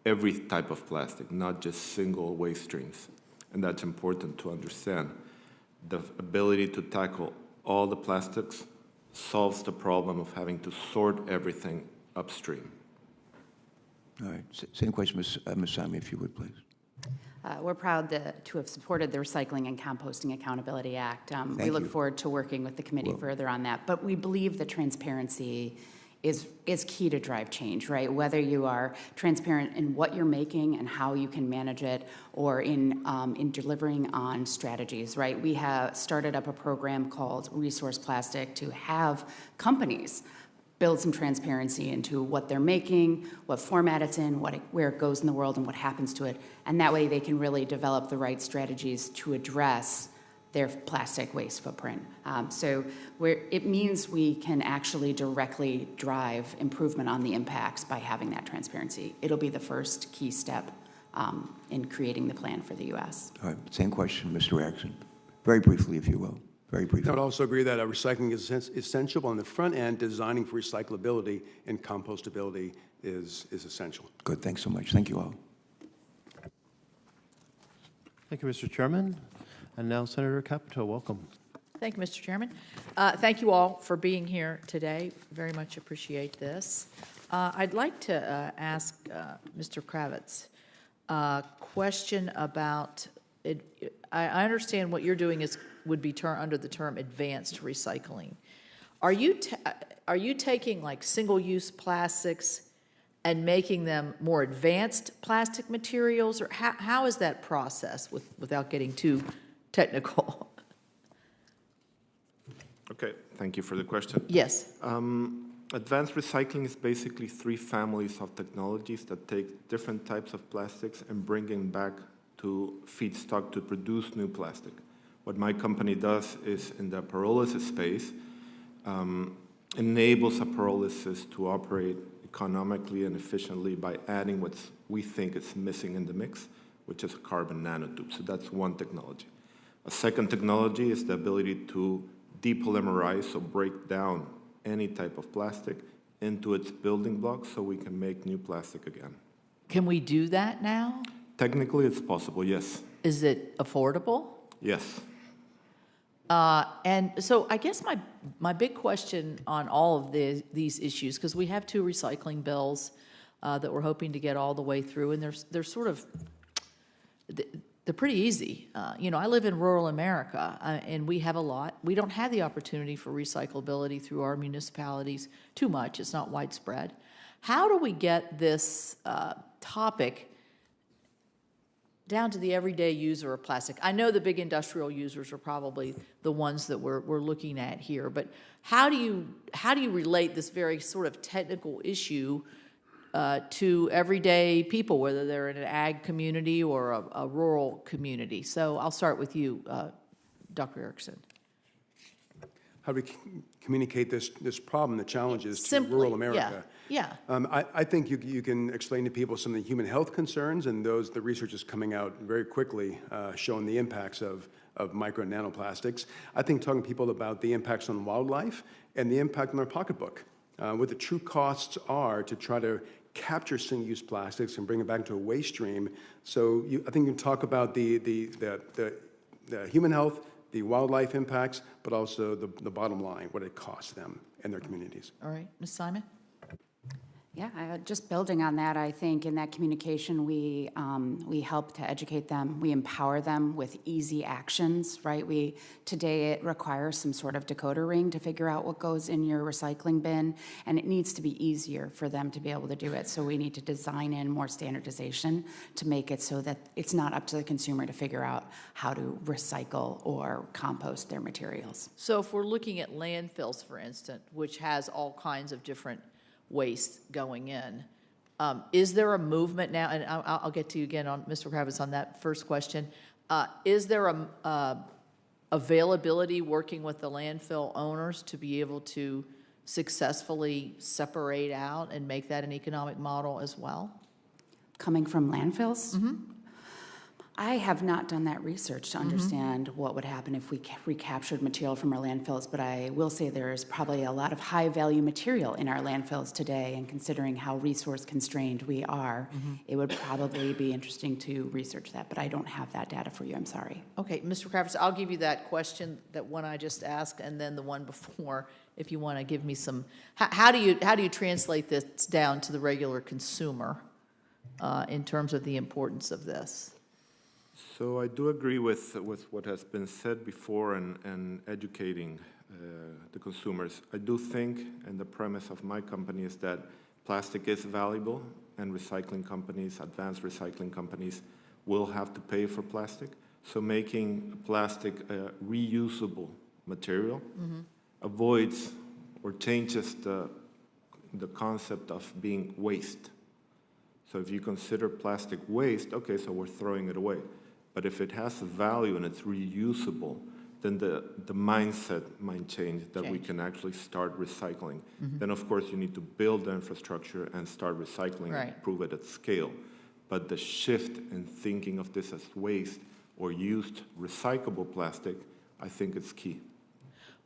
every type of plastic, not just single waste streams. And that's important to understand. The ability to tackle all the plastics solves the problem of having to sort everything upstream. All right. Same question, Ms. Simon, if you would, please. We're proud to have supported the Recycling and Composting Accountability Act. We look you. forward to working with the committee further on that. But we believe that transparency is key to drive change, right? Whether you are transparent in what you're making and how you can manage it, or in delivering on strategies, right? We have started up a program called Resource Plastic to have companies build some transparency into what they're making, what format it's in, where it goes in the world, and what happens to it. And that way they can really develop the right strategies to address their plastic waste footprint. So it means we can actually directly drive improvement on the impacts by having that transparency. It'll be the first key step in creating the plan for the U.S. All right. Same question, Mr. Erickson. Very briefly, if you will. Very briefly. I would also agree that recycling is essential, but on the front end, designing for recyclability and compostability is essential. Good. Thanks so much. Thank you all. Thank you, Mr. Chairman. And now Senator Capito, welcome. Thank you, Mr. Chairman. Thank you all for being here today. Very much appreciate this. I'd like to ask Mr. Kravitz a question about it. I understand what you're doing would be under the term advanced recycling. Are you taking like single-use plastics and making them more advanced plastic materials, or how is that process without getting too technical? Okay, thank you for the question. Yes. Advanced recycling is basically 3 families of technologies that take different types of plastics and bring them back to feedstock to produce new plastic. What my company does is, in the pyrolysis space, enables a pyrolysis to operate economically and efficiently by adding what we think is missing in the mix, which is a carbon nanotube. So that's one technology. A second technology is the ability to depolymerize, so break down any type of plastic into its building blocks so we can make new plastic again. Can we do that now? Technically, it's possible, yes. Is it affordable? Yes. And so I guess my big question on all of these issues, because we have 2 recycling bills that we're hoping to get all the way through, and they're sort of, they're pretty easy. I live in rural America, and we have a lot. We don't have the opportunity for recyclability through our municipalities too much. It's not widespread. How do we get this topic down to the everyday user of plastic? I know the big industrial users are probably the ones that we're looking at here, but how do you relate this very sort of technical issue to everyday people, whether they're in an ag community or a rural community? So I'll start with you, Dr. Erickson. How do we communicate this problem, the challenges Simply, to rural America? Yeah. I think you can explain to people some of the human health concerns, and the research is coming out very quickly, showing the impacts of micro and nanoplastics. I think talking to people about the impacts on wildlife and the impact on their pocketbook, what the true costs are to try to capture single-use plastics and bring it back into a waste stream. So I think you can talk about the human health, the wildlife impacts, but also the bottom line, what it costs them and their communities. All right, Ms. Simon? Yeah, just building on that, I think in that communication, we help to educate them. We empower them with easy actions, right? Today it requires some sort of decoder ring to figure out what goes in your recycling bin, and it needs to be easier for them to be able to do it. So we need to design in more standardization to make it so that it's not up to the consumer to figure out how to recycle or compost their materials. So if we're looking at landfills, for instance, which has all kinds of different waste going in, is there a movement now, and I'll get to you again on Mr. Kravitz on that first question, is there a availability working with the landfill owners to be able to successfully separate out and make that an economic model as well? Coming from landfills? Mm-hmm. I have not done that research to understand what would happen if we recaptured material from our landfills, but I will say there is probably a lot of high-value material in our landfills today, and considering how resource-constrained we are, it would probably be interesting to research that, but I don't have that data for you, I'm sorry. Okay, Mr. Kravitz, I'll give you that question, that one I just asked, and then the one before, if you want to give me some, how do you translate this down to the regular consumer in terms of the importance of this? So I do agree with what has been said before and educating the consumers. I do think, and the premise of my company is that plastic is valuable, and recycling companies, advanced recycling companies, will have to pay for plastic. So making plastic a reusable material avoids or changes the concept of being waste. So if you consider plastic waste, okay, so we're throwing it away. But if it has a value and it's reusable, then the mindset might change that we can actually start recycling. Then, of course, you need to build the infrastructure and start recycling and prove it at scale. But the shift in thinking of this as waste or used recyclable plastic, I think it's key.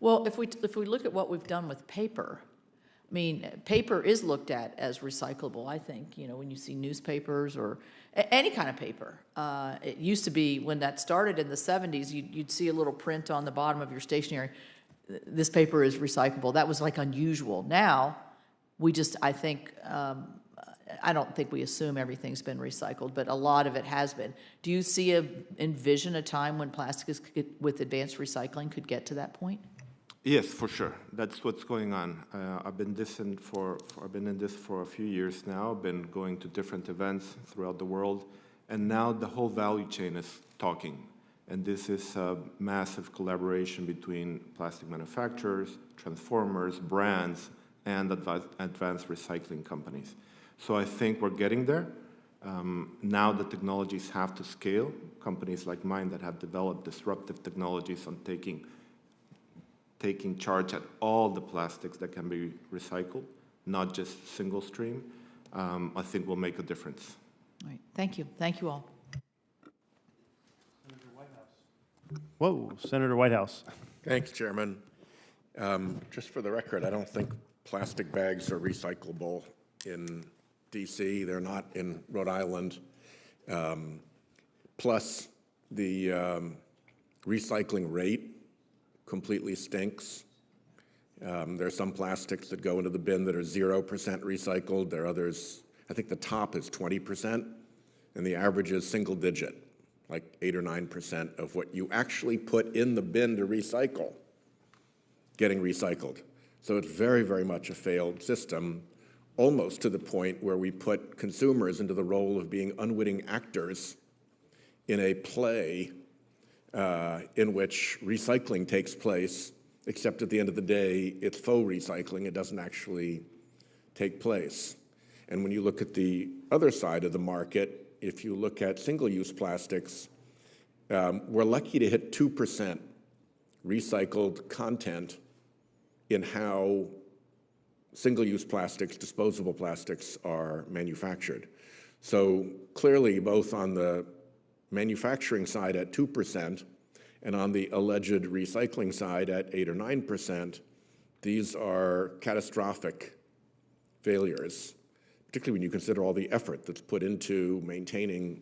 Well, if we look at what we've done with paper, I mean, paper is looked at as recyclable, I think, you know, when you see newspapers or any kind of paper. It used to be, when that started in the 70s, you'd see a little print on the bottom of your stationery, this paper is recyclable. That was like unusual. Now, we just, I think, I don't think we assume everything's been recycled, but a lot of it has been. Do you envision a time when plastics with advanced recycling could get to that point? Yes, for sure. That's what's going on. I've been in this for a few years now. I've been going to different events throughout the world, and now the whole value chain is talking. And this is a massive collaboration between plastic manufacturers, transformers, brands, and advanced recycling companies. So I think we're getting there. Now the technologies have to scale. Companies like mine that have developed disruptive technologies on taking charge at all the plastics that can be recycled, not just single stream, I think will make a difference. All right. Thank you. Thank you all. Whoa, Senator Whitehouse. Thanks, Chairman. Just for the record, I don't think plastic bags are recyclable in D.C. They're not in Rhode Island. Plus, the recycling rate completely stinks. There are some plastics that go into the bin that are 0% recycled. There are others, I think the top is 20%, and the average is single digit, like 8 or 9% of what you actually put in the bin to recycle getting recycled. So it's very, very much a failed system, almost to the point where we put consumers into the role of being unwitting actors in a play in which recycling takes place, except at the end of the day, it's faux recycling. It doesn't actually take place. And when you look at the other side of the market, if you look at single-use plastics, we're lucky to hit 2% recycled content in how single-use plastics, disposable plastics, are manufactured. So clearly, both on the manufacturing side at 2% and on the alleged recycling side at 8 or 9%, these are catastrophic failures, particularly when you consider all the effort that's put into maintaining,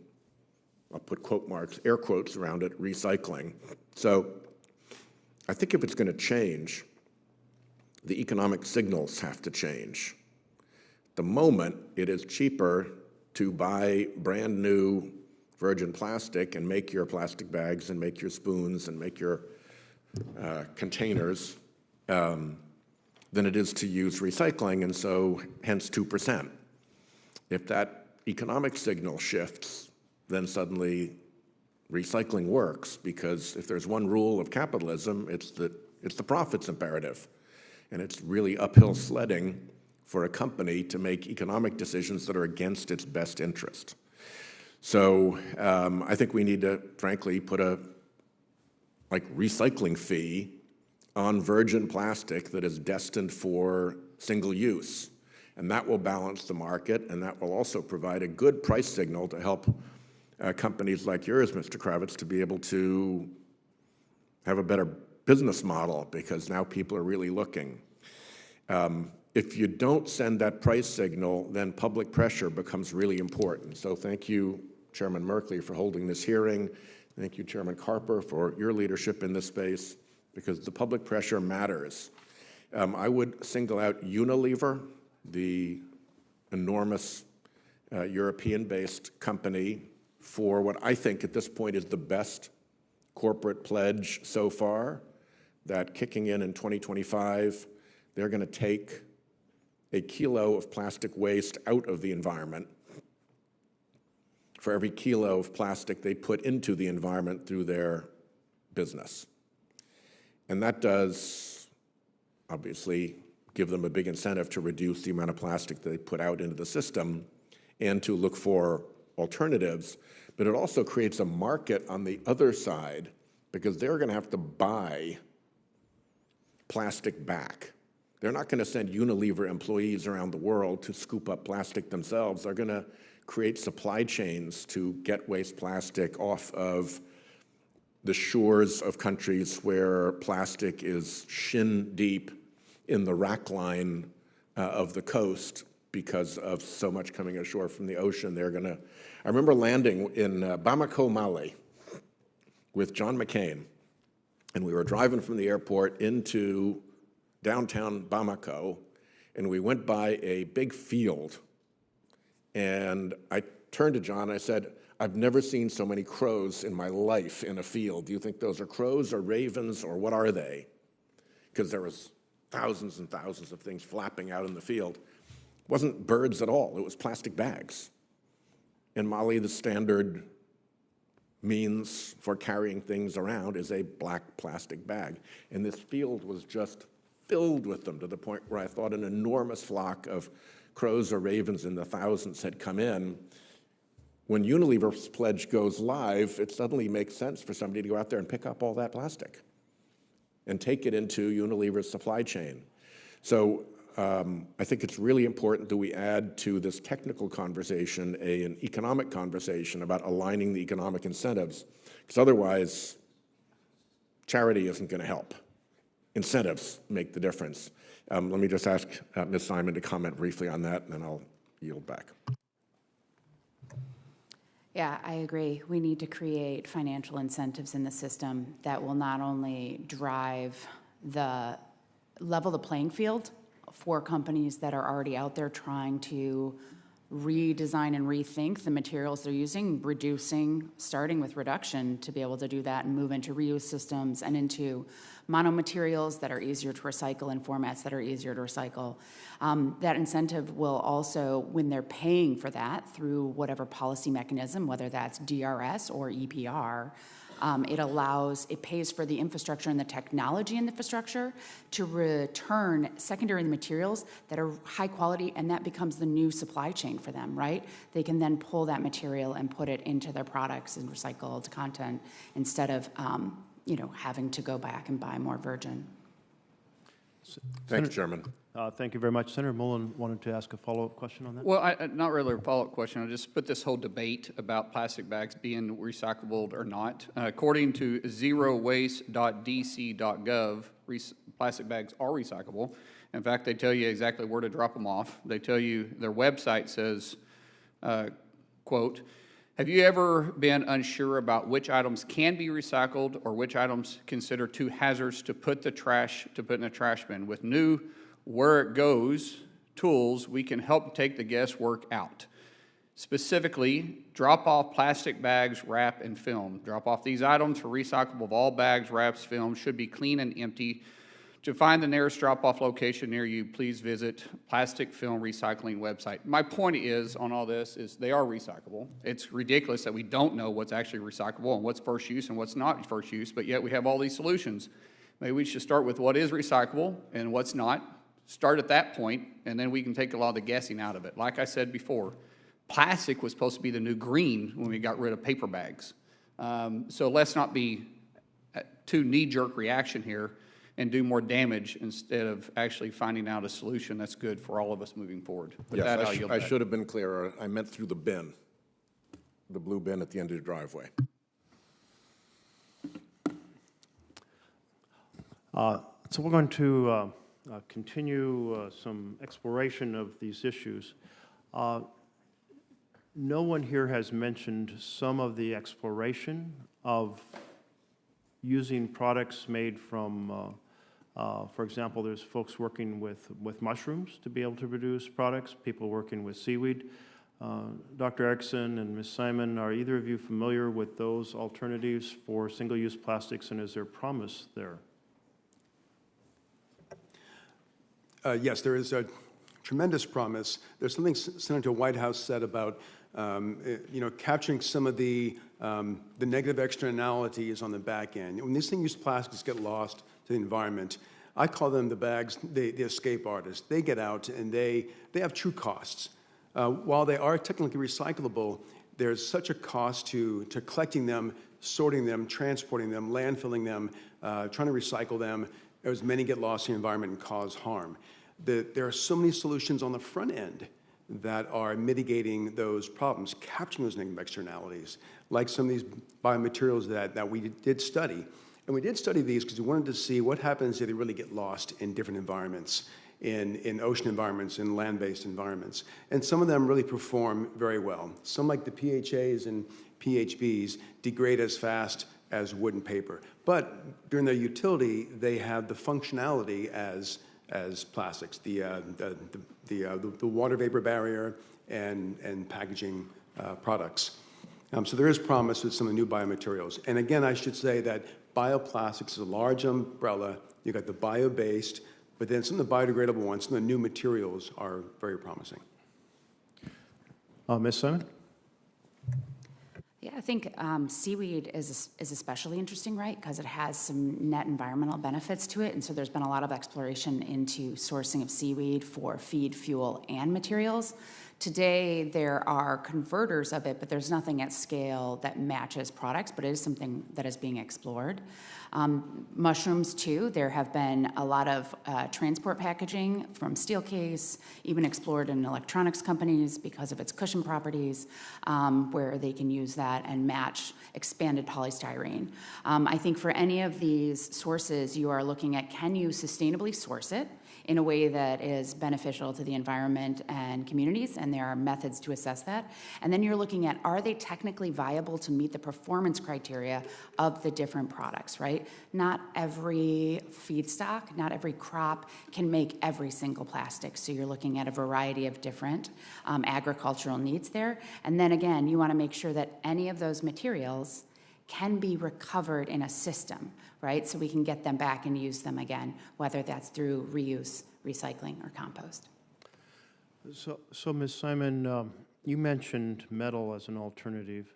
I'll put quote marks, air quotes around it, recycling. So I think if it's going to change, the economic signals have to change. At the moment, it is cheaper to buy brand new virgin plastic and make your plastic bags and make your spoons and make your containers than it is to use recycling, and so hence 2%. If that economic signal shifts, then suddenly recycling works, because if there's one rule of capitalism, it's the profits imperative. And it's really uphill sledding for a company to make economic decisions that are against its best interest. So I think we need to, frankly, put a recycling fee on virgin plastic that is destined for single use. And that will balance the market, and that will also provide a good price signal to help companies like yours, Mr. Kravitz, to be able to have a better business model, because now people are really looking. If you don't send that price signal, then public pressure becomes really important. So thank you, Chairman Merkley, for holding this hearing. Thank you, Chairman Carper, for your leadership in this space, because the public pressure matters. I would single out Unilever, the enormous European-based company, for what I think at this point is the best corporate pledge so far, that kicking in 2025, they're going to take a kilo of plastic waste out of the environment for every kilo of plastic they put into the environment through their business. And that does, obviously, give them a big incentive to reduce the amount of plastic they put out into the system and to look for alternatives. But it also creates a market on the other side, because they're going to have to buy plastic back. They're not going to send Unilever employees around the world to scoop up plastic themselves. They're going to create supply chains to get waste plastic off of the shores of countries where plastic is shin deep in the rack line of the coast because of so much coming ashore from the ocean. I remember landing in Bamako, Mali with John McCain, and we were driving from the airport into downtown Bamako, and we went by a big field, and I turned to John and I said, "I've never seen so many crows in my life in a field. Do you think those are crows or ravens, or what are they?" Because there was thousands and thousands of things flapping out in the field. It wasn't birds at all, it was plastic bags. In Mali, the standard means for carrying things around is a black plastic bag. And this field was just filled with them, to the point where I thought an enormous flock of crows or ravens in the thousands had come in. When Unilever's pledge goes live, it suddenly makes sense for somebody to go out there and pick up all that plastic and take it into Unilever's supply chain. So I think it's really important that we add to this technical conversation an economic conversation about aligning the economic incentives, because otherwise charity isn't going to help. Incentives make the difference. Let me just ask Ms. Simon to comment briefly on that, and then I'll yield back. Yeah, I agree. We need to create financial incentives in the system that will not only drive level the playing field for companies that are already out there trying to redesign and rethink the materials they're using, starting with reduction to be able to do that and move into reuse systems and into monomaterials that are easier to recycle and formats that are easier to recycle. That incentive will also, when they're paying for that through whatever policy mechanism, whether that's DRS or EPR, it pays for the infrastructure and the technology infrastructure to return secondary materials that are high quality, and that becomes the new supply chain for them, right? They can then pull that material and put it into their products and recycled content instead of, having to go back and buy more virgin. Thanks, Chairman. Thank you very much. Senator Mullen wanted to ask a follow-up question on that. Well, not really a follow-up question. I'll just put this whole debate about plastic bags being recyclable or not. According to zerowaste.dc.gov, plastic bags are recyclable. In fact, they tell you exactly where to drop them off. They tell you, their website says, quote, "Have you ever been unsure about which items can be recycled or which items considered too hazardous to put in a trash bin? With new where it goes tools, we can help take the guesswork out. Specifically, drop off plastic bags, wrap, and film. Drop off these items for recyclable of all bags, wraps, film, should be clean and empty. To find the nearest drop-off location near you, please visit Plastic Film Recycling website." My point is, on all this, is they are recyclable. It's ridiculous that we don't know what's actually recyclable and what's first use and what's not first use, but yet we have all these solutions. Maybe we should start with what is recyclable and what's not. Start at that point, and then we can take a lot of the guessing out of it. Like I said before, plastic was supposed to be the new green when we got rid of paper bags. So let's not be too knee-jerk reaction here and do more damage instead of actually finding out a solution that's good for all of us moving forward. With that, I'll yield I back. should have been clearer. I meant through the bin, the blue bin at the end of the driveway. So we're going to continue some exploration of these issues. No one here has mentioned some of the exploration of using products made from For example, there's folks working with mushrooms to be able to produce products, people working with seaweed. Dr. Erickson and Ms. Simon, are either of you familiar with those alternatives for single-use plastics, and is there promise there? Yes, there is a tremendous promise. There's something Senator Whitehouse said about capturing some of the negative externalities on the back end. When these single-use plastics get lost to the environment, I call them the bags, the escape artists. They get out and they have true costs. While they are technically recyclable, there's such a cost to collecting them, sorting them, transporting them, landfilling them, trying to recycle them, as many get lost in the environment and cause harm. There are so many solutions on the front end that are mitigating those problems, capturing those negative externalities, like some of these biomaterials that we did study. And we did study these because we wanted to see what happens if they really get lost in different environments, in ocean environments, in land-based environments. And some of them really perform very well. Some, like the PHAs and PHBs, degrade as fast as wood and paper. But during their utility, they have the functionality as plastics, the water vapor barrier and packaging products. So there is promise with some of the new biomaterials. And again, I should say that bioplastics is a large umbrella. You've got the bio-based, but then some of the biodegradable ones, some of the new materials are very promising. Ms. Simon? Yeah, I think seaweed is especially interesting, right? Because it has some net environmental benefits to it. And so there's been a lot of exploration into sourcing of seaweed for feed, fuel, and materials. Today, there are converters of it, but there's nothing at scale that matches products, but it is something that is being explored. Mushrooms, too. There have been a lot of transport packaging from steel case, even explored in electronics companies because of its cushion properties, where they can use that and match expanded polystyrene. I think for any of these sources, you are looking at, can you sustainably source it in a way that is beneficial to the environment and communities, and there are methods to assess that. And then you're looking at, are they technically viable to meet the performance criteria of the different products, right? Not every feedstock, not every crop can make every single plastic, so you're looking at a variety of different agricultural needs there. And then again, you want to make sure that any of those materials can be recovered in a system, right? So we can get them back and use them again, whether that's through reuse, recycling, or compost. So Ms. Simon, you mentioned metal as an alternative,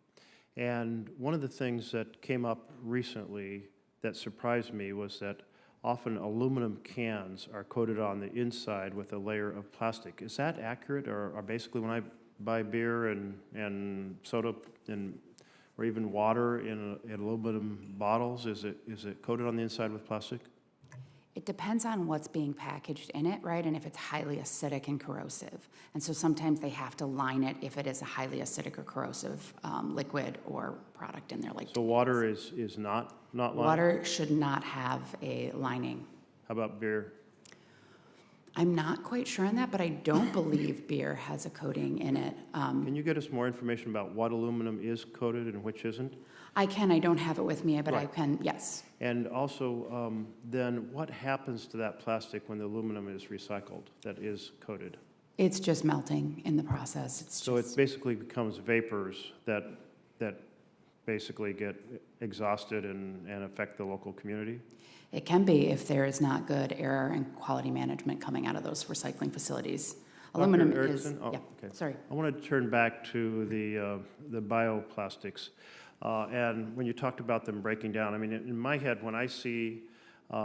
and one of the things that came up recently that surprised me was that often aluminum cans are coated on the inside with a layer of plastic. Is that accurate, or basically when I buy beer and soda or even water in aluminum bottles, is it coated on the inside with plastic? It depends on what's being packaged in it, right? And if it's highly acidic and corrosive. And so sometimes they have to line it if it is a highly acidic or corrosive liquid or product in there. Like so water is not lined? Water should not have a lining. How about beer? I'm not quite sure on that, but I don't believe beer has a coating in it. Can you get us more information about what aluminum is coated and which isn't? I can. I don't have it with me, but Right. I can, yes. And also, then what happens to that plastic when the aluminum is recycled that is coated? It's just melting in the process. So it basically becomes vapors that basically get exhausted and affect the local community? It can be if there is not good air and quality management coming out of those recycling facilities. Aluminum Dr. is, Erickson? Oh, yeah, okay. sorry. I want to turn back to the bioplastics. And when you talked about them breaking down, I mean, in my head, when I see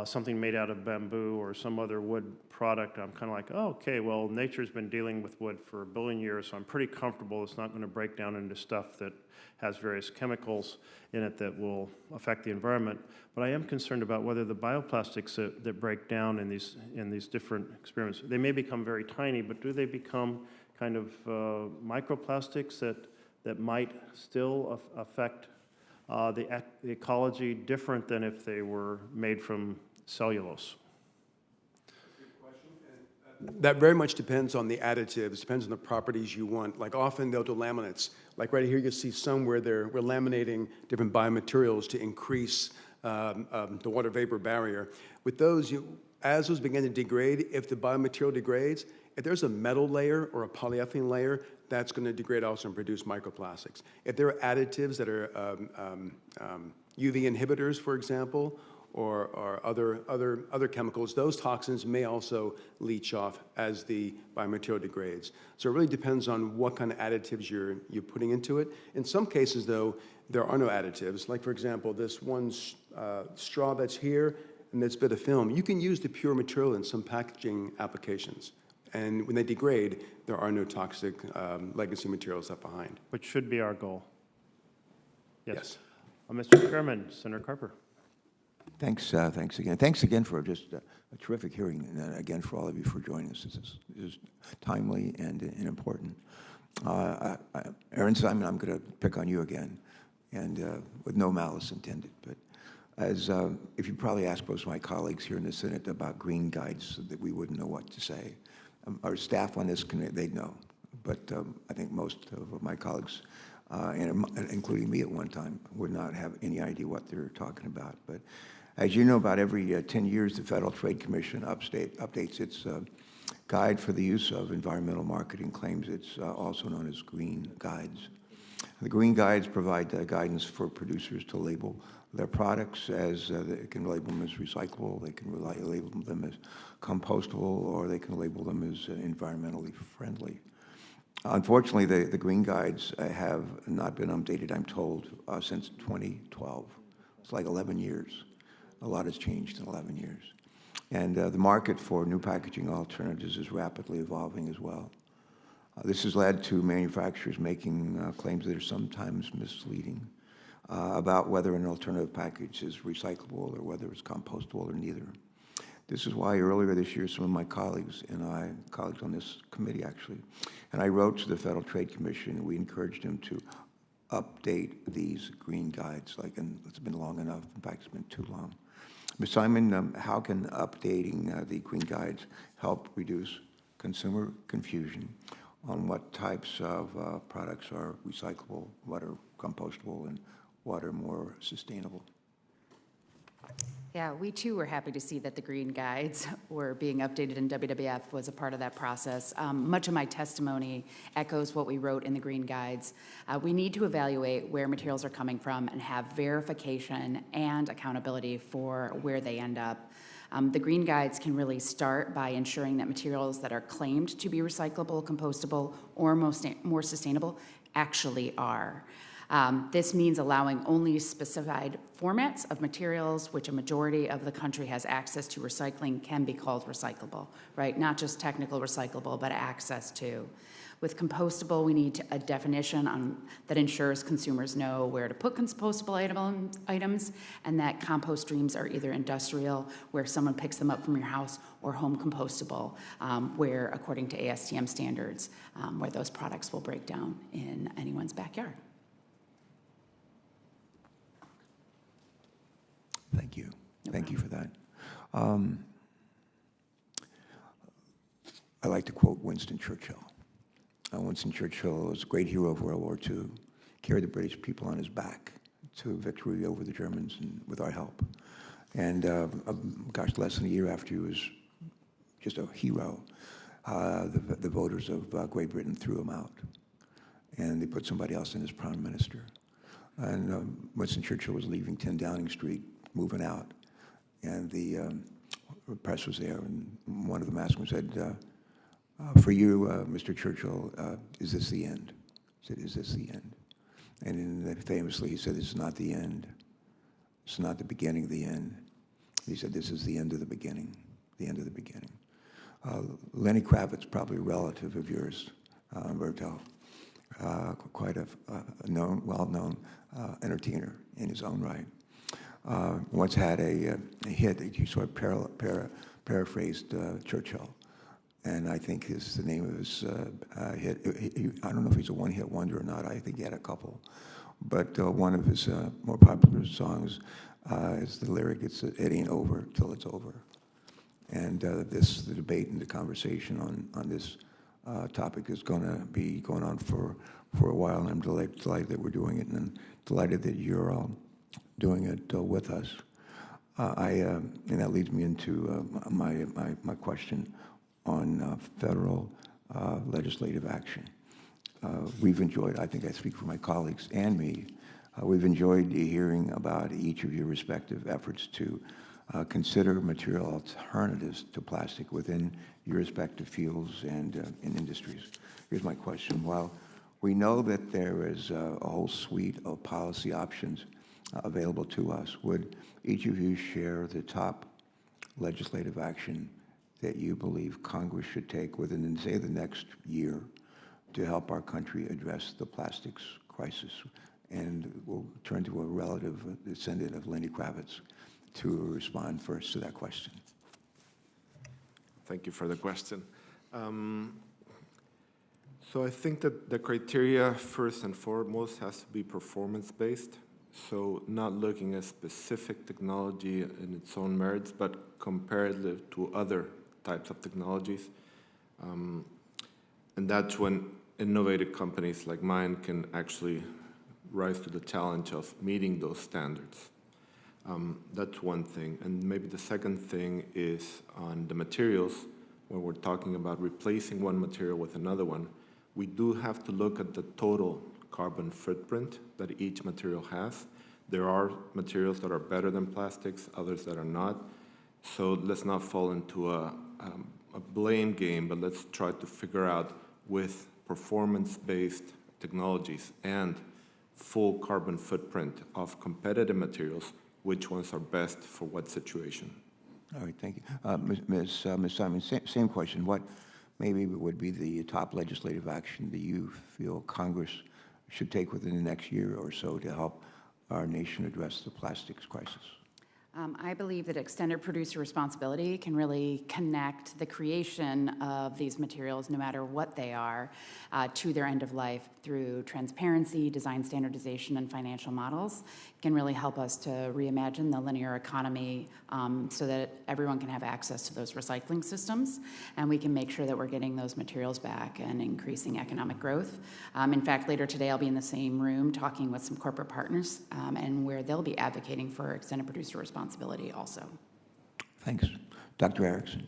something made out of bamboo or some other wood product, I'm kind of like, oh, okay, well, nature's been dealing with wood for 1 billion years, so I'm pretty comfortable it's not going to break down into stuff that has various chemicals in it that will affect the environment. But I am concerned about whether the bioplastics that break down in these different experiments, they may become very tiny, but do they become kind of microplastics that might still affect the ecology different than if they were made from cellulose? That very much depends on the additives, depends on the properties you want. Like often they'll do laminates. Like right here, you'll see some where we're laminating different biomaterials to increase the water vapor barrier. With those, as those begin to degrade, if the biomaterial degrades, if there's a metal layer or a polyethylene layer, that's going to degrade also and produce microplastics. If there are additives that are UV inhibitors, for example, or other chemicals, those toxins may also leach off as the biomaterial degrades. So it really depends on what kind of additives you're putting into it. In some cases, though, there are no additives. Like, for example, this one straw that's here and this bit of film, you can use the pure material in some packaging applications. And when they degrade, there are no toxic legacy materials left behind. Which should be our goal. Yes. Mr. Chairman, Senator Carper. Thanks again. Thanks again for just a terrific hearing, and again for all of you for joining us. This is timely and important. Aaron Simon, I'm going to pick on you again, and with no malice intended. But as if you probably ask most of my colleagues here in the Senate about green guides, that we wouldn't know what to say. Our staff on this committee, they'd know, but I think most of my colleagues, including me at one time, would not have any idea what they're talking about. But as you know, about every 10 years, the Federal Trade Commission updates its guide for the use of environmental marketing claims. It's also known as green guides. The green guides provide guidance for producers to label their products as they can label them as recyclable, they can label them as compostable, or they can label them as environmentally friendly. Unfortunately, the green guides have not been updated, I'm told, since 2012. It's like 11 years. A lot has changed in 11 years. And the market for new packaging alternatives is rapidly evolving as well. This has led to manufacturers making claims that are sometimes misleading about whether an alternative package is recyclable or whether it's compostable or neither. This is why earlier this year, some of my colleagues and I, colleagues on this committee actually, and I wrote to the Federal Trade Commission, and we encouraged them to update these green guides. And it's been long enough. In fact, it's been too long. Ms. Simon, how can updating the green guides help reduce consumer confusion on what types of products are recyclable, what are compostable, and what are more sustainable? Yeah, we too were happy to see that the green guides were being updated, and WWF was a part of that process. Much of my testimony echoes what we wrote in the green guides. We need to evaluate where materials are coming from and have verification and accountability for where they end up. The green guides can really start by ensuring that materials that are claimed to be recyclable, compostable, or more sustainable actually are. This means allowing only specified formats of materials which a majority of the country has access to recycling can be called recyclable, right? Not just technical recyclable, but access to. With compostable, we need a definition that ensures consumers know where to put compostable items, and that compost streams are either industrial, where someone picks them up from your house, or home compostable, where, according to ASTM standards, where those products will break down in anyone's backyard. Thank you. Thank you for that. I like to quote Winston Churchill. Winston Churchill was a great hero of World War II, carried the British people on his back to victory over the Germans and with our help. And gosh, less than a year after he was just a hero, the voters of Great Britain threw him out. And they put somebody else in as prime minister. And Winston Churchill was leaving 10 Downing Street, moving out. And the press was there, and one of the maskmen said, for you, Mr. Churchill, is this the end? He said, is this the end? And famously, he said, this is not the end. It's not the beginning of the end. He said, this is the end of the beginning, the end of the beginning. Lenny Kravitz, probably a relative of yours, Berto, quite a well-known entertainer in his own right. Once had a hit that you sort of paraphrased Churchill. And I think the name of his hit, I don't know if he's a one-hit wonder or not. I think he had a couple. But one of his more popular songs is the lyric, it ain't over till it's over. And the debate and the conversation on this topic is going to be going on for a while. And I'm delighted that we're doing it, and I'm delighted that you're all doing it with us. And that leads me into my question on federal legislative action. We've enjoyed, I think I speak for my colleagues and me, we've enjoyed hearing about each of your respective efforts to consider material alternatives to plastic within your respective fields and industries. Here's my question. While we know that there is a whole suite of policy options available to us, would each of you share the top legislative action that you believe Congress should take within, say, the next year to help our country address the plastics crisis? And we'll turn to a relative descendant of Lenny Kravitz to respond first to that question. Thank you for the question. So I think that the criteria, first and foremost, has to be performance-based. So not looking at specific technology in its own merits, but comparative to other types of technologies. And that's when innovative companies like mine can actually rise to the challenge of meeting those standards. That's one thing. And maybe the second thing is on the materials, when we're talking about replacing one material with another one, we do have to look at the total carbon footprint that each material has. There are materials that are better than plastics, others that are not. So let's not fall into a blame game, but let's try to figure out with performance-based technologies and full carbon footprint of competitive materials, which ones are best for what situation. All right, thank you. Ms. Simon, same question. What maybe would be the top legislative action that you feel Congress should take within the next year or so to help our nation address the plastics crisis? I believe that extended producer responsibility can really connect the creation of these materials, no matter what they are, to their end of life through transparency, design standardization, and financial models. It can really help us to reimagine the linear economy so that everyone can have access to those recycling systems, and we can make sure that we're getting those materials back and increasing economic growth. In fact, later today I'll be in the same room talking with some corporate partners and where they'll be advocating for extended producer responsibility also. Thanks. Dr. Erickson.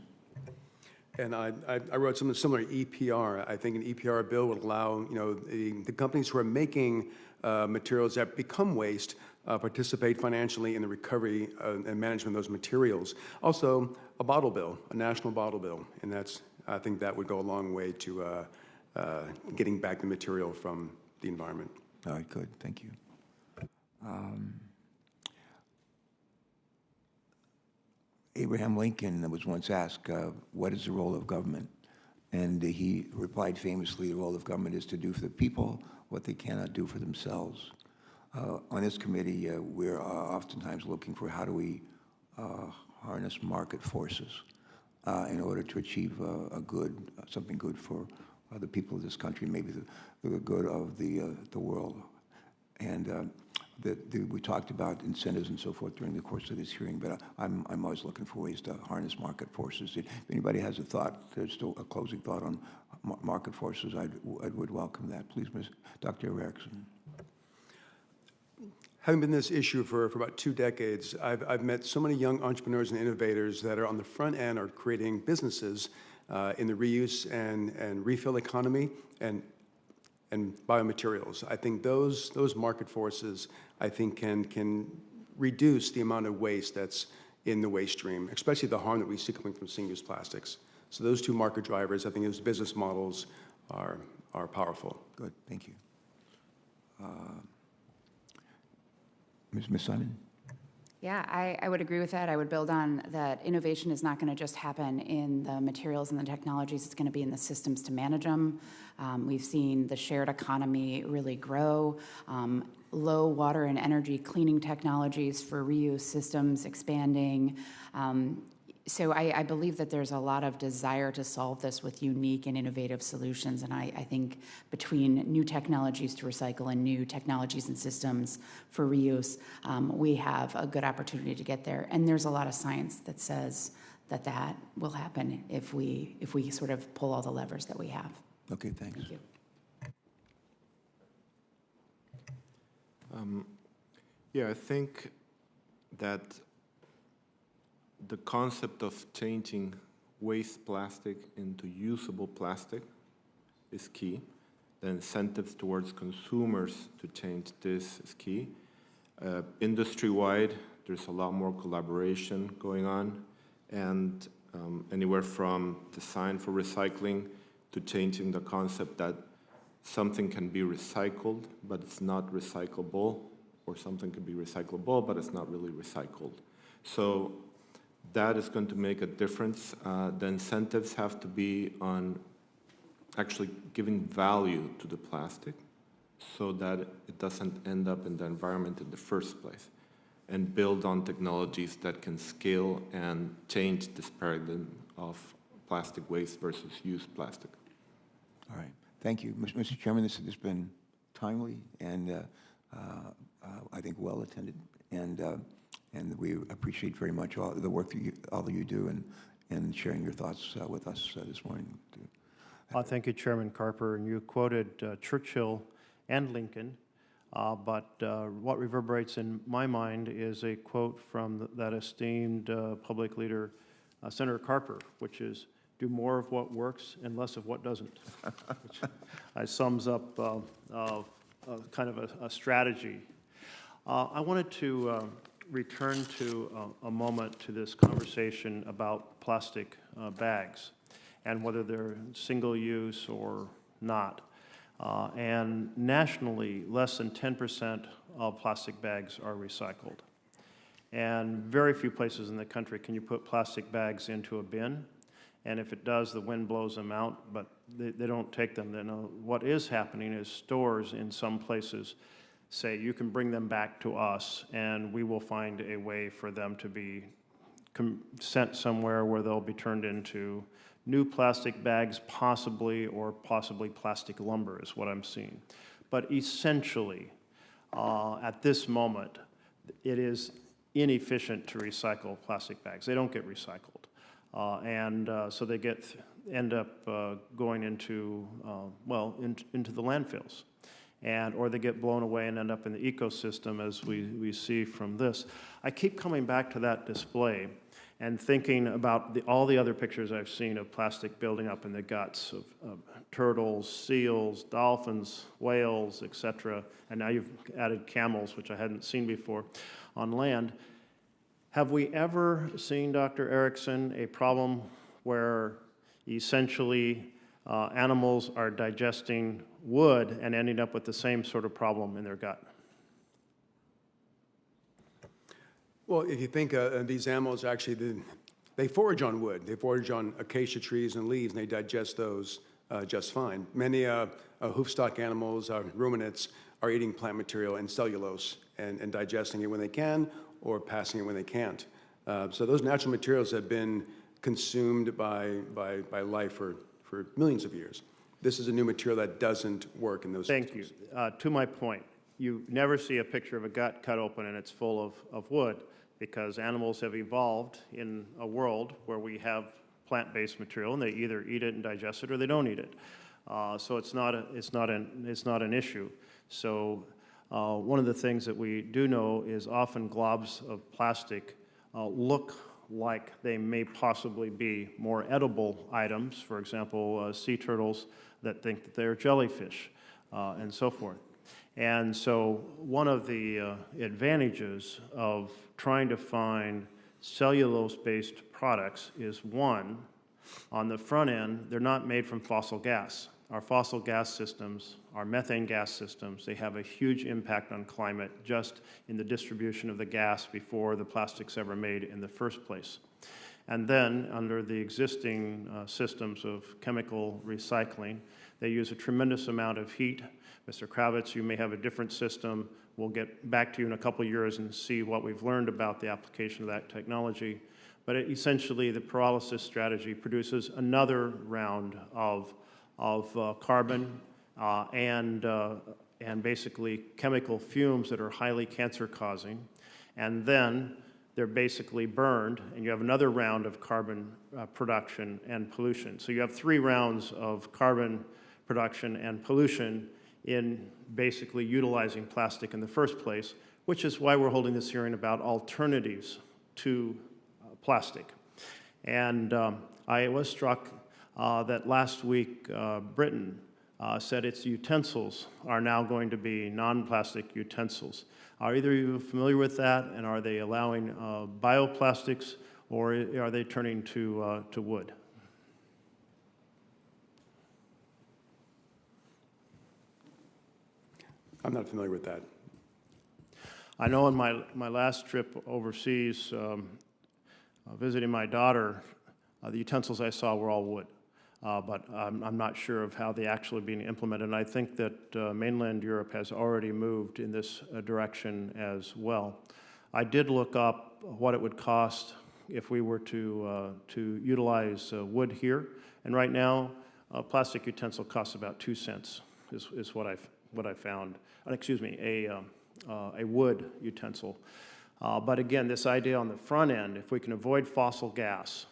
And I wrote something similar to EPR. I think an EPR bill would allow the companies who are making materials that become waste participate financially in the recovery and management of those materials. Also, a bottle bill, a national bottle bill, and I think that would go a long way to getting back the material from the environment. All right, good. Thank you. Abraham Lincoln was once asked, what is the role of government? And he replied famously, the role of government is to do for the people what they cannot do for themselves. On this committee, we're oftentimes looking for how do we harness market forces in order to achieve something good for the people of this country, maybe the good of the world. And we talked about incentives and so forth during the course of this hearing, but I'm always looking for ways to harness market forces. If anybody has a thought, there's still a closing thought on market forces, I would welcome that. Please, Dr. Erickson. Having been in this issue for about 2 decades, I've met so many young entrepreneurs and innovators that are on the front end are creating businesses in the reuse and refill economy and biomaterials. I think those market forces, I think, can reduce the amount of waste that's in the waste stream, especially the harm that we see coming from single-use plastics. So those two market drivers, I think those business models are powerful. Good, thank you. Ms. Simon? Yeah, I would agree with that. I would build on that. Innovation is not going to just happen in the materials and the technologies. It's going to be in the systems to manage them. We've seen the shared economy really grow. Low water and energy cleaning technologies for reuse systems expanding. So I believe that there's a lot of desire to solve this with unique and innovative solutions. And I think between new technologies to recycle and new technologies and systems for reuse, we have a good opportunity to get there. And there's a lot of science that says that will happen if we sort of pull all the levers that we have. Okay, thanks. Thank you. Yeah, I think that the concept of changing waste plastic into usable plastic is key. The incentives towards consumers to change this is key. Industry-wide, there's a lot more collaboration going on, and anywhere from design for recycling to changing the concept that something can be recycled, but it's not recyclable, or something can be recyclable, but it's not really recycled. So that is going to make a difference. The incentives have to be on actually giving value to the plastic so that it doesn't end up in the environment in the first place, and build on technologies that can scale and change this paradigm of plastic waste versus used plastic. All right. Thank you. Mr. Chairman, this has been timely and I think well attended, and we appreciate very much all the work that all of you do and sharing your thoughts with us this morning. Thank you, Chairman Carper. And you quoted Churchill and Lincoln, but what reverberates in my mind is a quote from that esteemed public leader, Senator Carper, which is, "Do more of what works and less of what doesn't," which sums up kind of a strategy. I wanted to return to a moment to this conversation about plastic bags and whether they're single-use or not. And nationally, less than 10% of plastic bags are recycled. And very few places in the country can you put plastic bags into a bin. And if it does, the wind blows them out, but they don't take them. Then what is happening is stores in some places say, you can bring them back to us, and we will find a way for them to be sent somewhere where they'll be turned into new plastic bags, possibly plastic lumber is what I'm seeing. But essentially, at this moment, it is inefficient to recycle plastic bags. They don't get recycled. So they end up going into, into the landfills. Or they get blown away and end up in the ecosystem, as we see from this. I keep coming back to that display and thinking about all the other pictures I've seen of plastic building up in the guts of turtles, seals, dolphins, whales, etc. And now you've added camels, which I hadn't seen before, on land. Have we ever seen, Dr. Erickson, a problem where essentially animals are digesting wood and ending up with the same sort of problem in their gut? Well, if you think these animals actually, they forage on wood. They forage on acacia trees and leaves, and they digest those just fine. Many hoofstock animals, ruminants, are eating plant material and cellulose and digesting it when they can or passing it when they can't. So those natural materials have been consumed by life for millions of years. This is a new material that doesn't work in those Thank you. To my point, you never see a picture of a gut cut open and it's full of wood, because animals have evolved in a world where we have plant-based material, and they either eat it and digest it or they don't eat it. So it's not an issue. So one of the things that we do know is often globs of plastic look like they may possibly be more edible items. For example, sea turtles that think that they're jellyfish, and so forth. And so one of the advantages of trying to find cellulose-based products is, one, on the front end, they're not made from fossil gas. Our fossil gas systems, our methane gas systems, they have a huge impact on climate just in the distribution of the gas before the plastic's ever made in the first place. And then, under the existing systems of chemical recycling, they use a tremendous amount of heat. Mr. Kravitz, you may have a different system. We'll get back to you in a couple of years and see what we've learned about the application of that technology. But essentially, the pyrolysis strategy produces another round of carbon and basically chemical fumes that are highly cancer-causing. And then they're basically burned, and you have another round of carbon production and pollution. So you have 3 rounds of carbon production and pollution in basically utilizing plastic in the first place, which is why we're holding this hearing about alternatives to plastic. And I was struck that last week Britain said its utensils are now going to be non-plastic utensils. Are either of you familiar with that, and are they allowing bioplastics, or are they turning to wood? I'm not familiar with that. I know in my last trip overseas, visiting my daughter, the utensils I saw were all wood. But I'm not sure of how they actually being implemented. And I think that mainland Europe has already moved in this direction as well. I did look up what it would cost if we were to utilize wood here. And right now, a plastic utensil costs about 2 cents is what I found. Excuse me, a wood utensil. But again, this idea on the front end, if we can avoid fossil gas,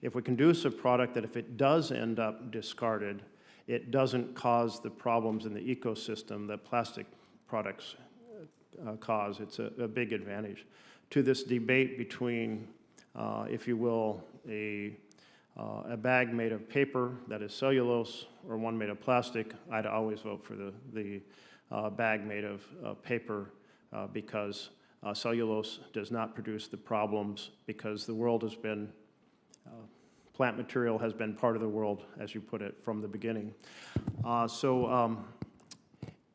if we can produce a product that if it does end up discarded, it doesn't cause the problems in the ecosystem that plastic products cause, it's a big advantage. To this debate between, if you will, a bag made of paper that is cellulose or one made of plastic, I'd always vote for the bag made of paper because cellulose does not produce the problems because the world has been plant material has been part of the world, as you put it, from the beginning.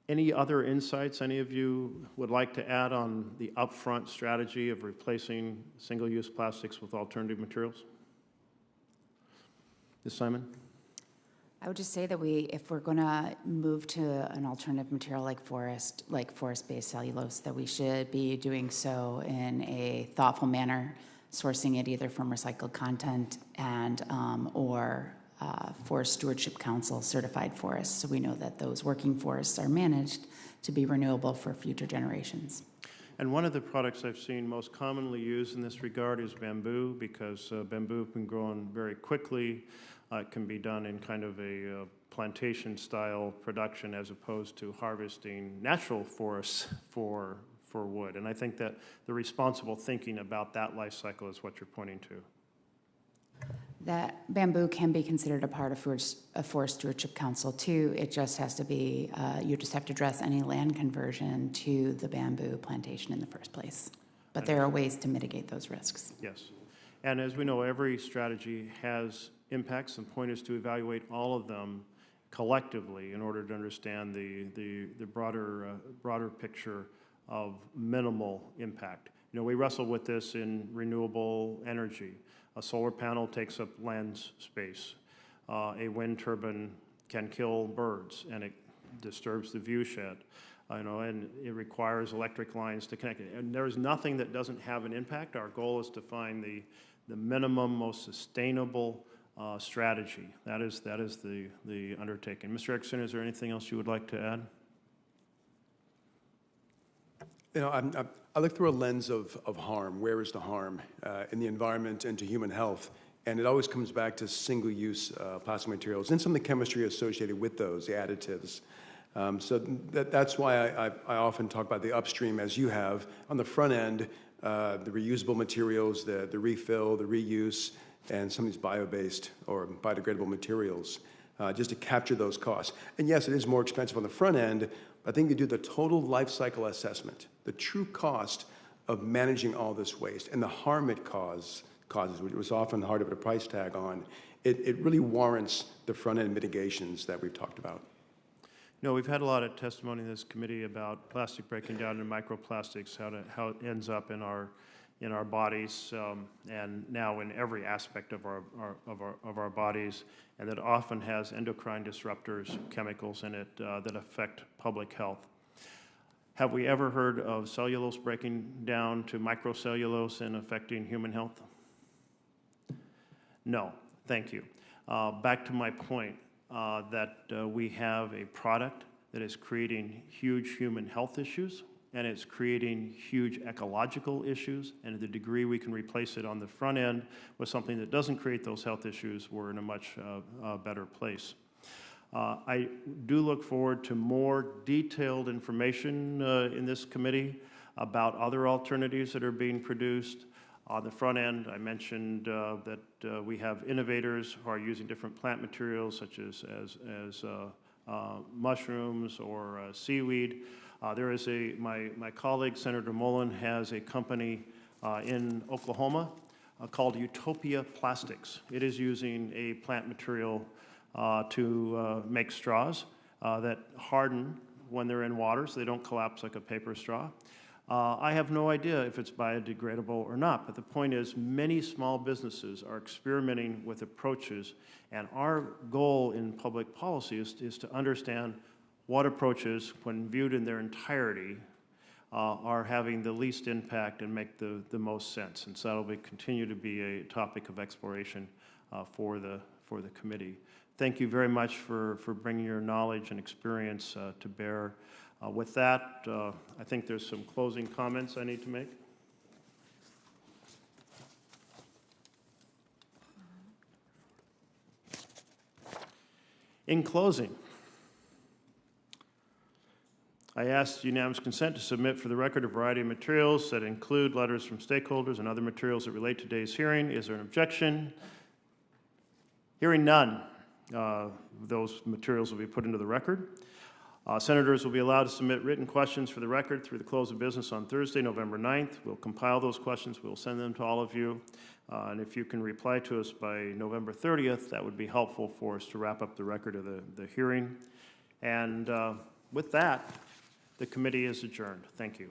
Any other insights any of you would like to add on the upfront strategy of replacing single-use plastics with alternative materials? Ms. Simon? I would just say that if we're going to move to an alternative material like forest-based cellulose, that we should be doing so in a thoughtful manner, sourcing it either from recycled content and or Forest Stewardship Council certified forests, so we know that those working forests are managed to be renewable for future generations. And one of the products I've seen most commonly used in this regard is bamboo, because bamboo can grow on very quickly. It can be done in kind of a plantation-style production as opposed to harvesting natural forests for wood. And I think that the responsible thinking about that life cycle is what you're pointing to. That bamboo can be considered a part of a Forest Stewardship Council too. It just has to be, you just have to address any land conversion to the bamboo plantation in the first place. But there are ways to mitigate those risks. Yes. And as we know, every strategy has impacts, and the point is to evaluate all of them collectively in order to understand the broader picture of minimal impact. You know, we wrestle with this in renewable energy. A solar panel takes up land space. A wind turbine can kill birds, and it disturbs the view shed. And it requires electric lines to connect it. And there is nothing that doesn't have an impact. Our goal is to find the minimum, most sustainable strategy. That is the undertaking. Mr. Erickson, is there anything else you would like to add? You know, I look through a lens of harm. Where is the harm in the environment and to human health? And it always comes back to single-use plastic materials and some of the chemistry associated with those, the additives. So that's why I often talk about the upstream, as you have. On the front end, the reusable materials, the refill, the reuse, and some of these bio-based or biodegradable materials, just to capture those costs. And yes, it is more expensive on the front end. I think you do the total life cycle assessment, the true cost of managing all this waste and the harm it causes, which was often hard to put a price tag on, it really warrants the front-end mitigations that we've talked about. No, we've had a lot of testimony in this committee about plastic breaking down into microplastics, how it ends up in our bodies, and now in every aspect of our bodies, and that often has endocrine disruptors, chemicals in it that affect public health. Have we ever heard of cellulose breaking down to microcellulose and affecting human health? No, thank you. Back to my point that we have a product that is creating huge human health issues, and it's creating huge ecological issues, and to the degree we can replace it on the front end with something that doesn't create those health issues, we're in a much better place. I do look forward to more detailed information in this committee about other alternatives that are being produced. On the front end, I mentioned that we have innovators who are using different plant materials such as mushrooms or seaweed. There is my colleague, Senator Mullen, has a company in Oklahoma called Utopia Plastics. It is using a plant material to make straws that harden when they're in water so they don't collapse like a paper straw. I have no idea if it's biodegradable or not, but the point is many small businesses are experimenting with approaches, and our goal in public policy is to understand what approaches, when viewed in their entirety, are having the least impact and make the most sense. And so that'll continue to be a topic of exploration for the committee. Thank you very much for bringing your knowledge and experience to bear. With that, I think there's some closing comments I need to make. In closing, I ask unanimous consent to submit for the record a variety of materials that include letters from stakeholders and other materials that relate to today's hearing. Is there an objection? Hearing none, those materials will be put into the record. Senators will be allowed to submit written questions for the record through the close of business on Thursday, November 9th. We'll compile those questions. We'll send them to all of you. And if you can reply to us by November 30th, that would be helpful for us to wrap up the record of the hearing. And with that, the committee is adjourned. Thank you.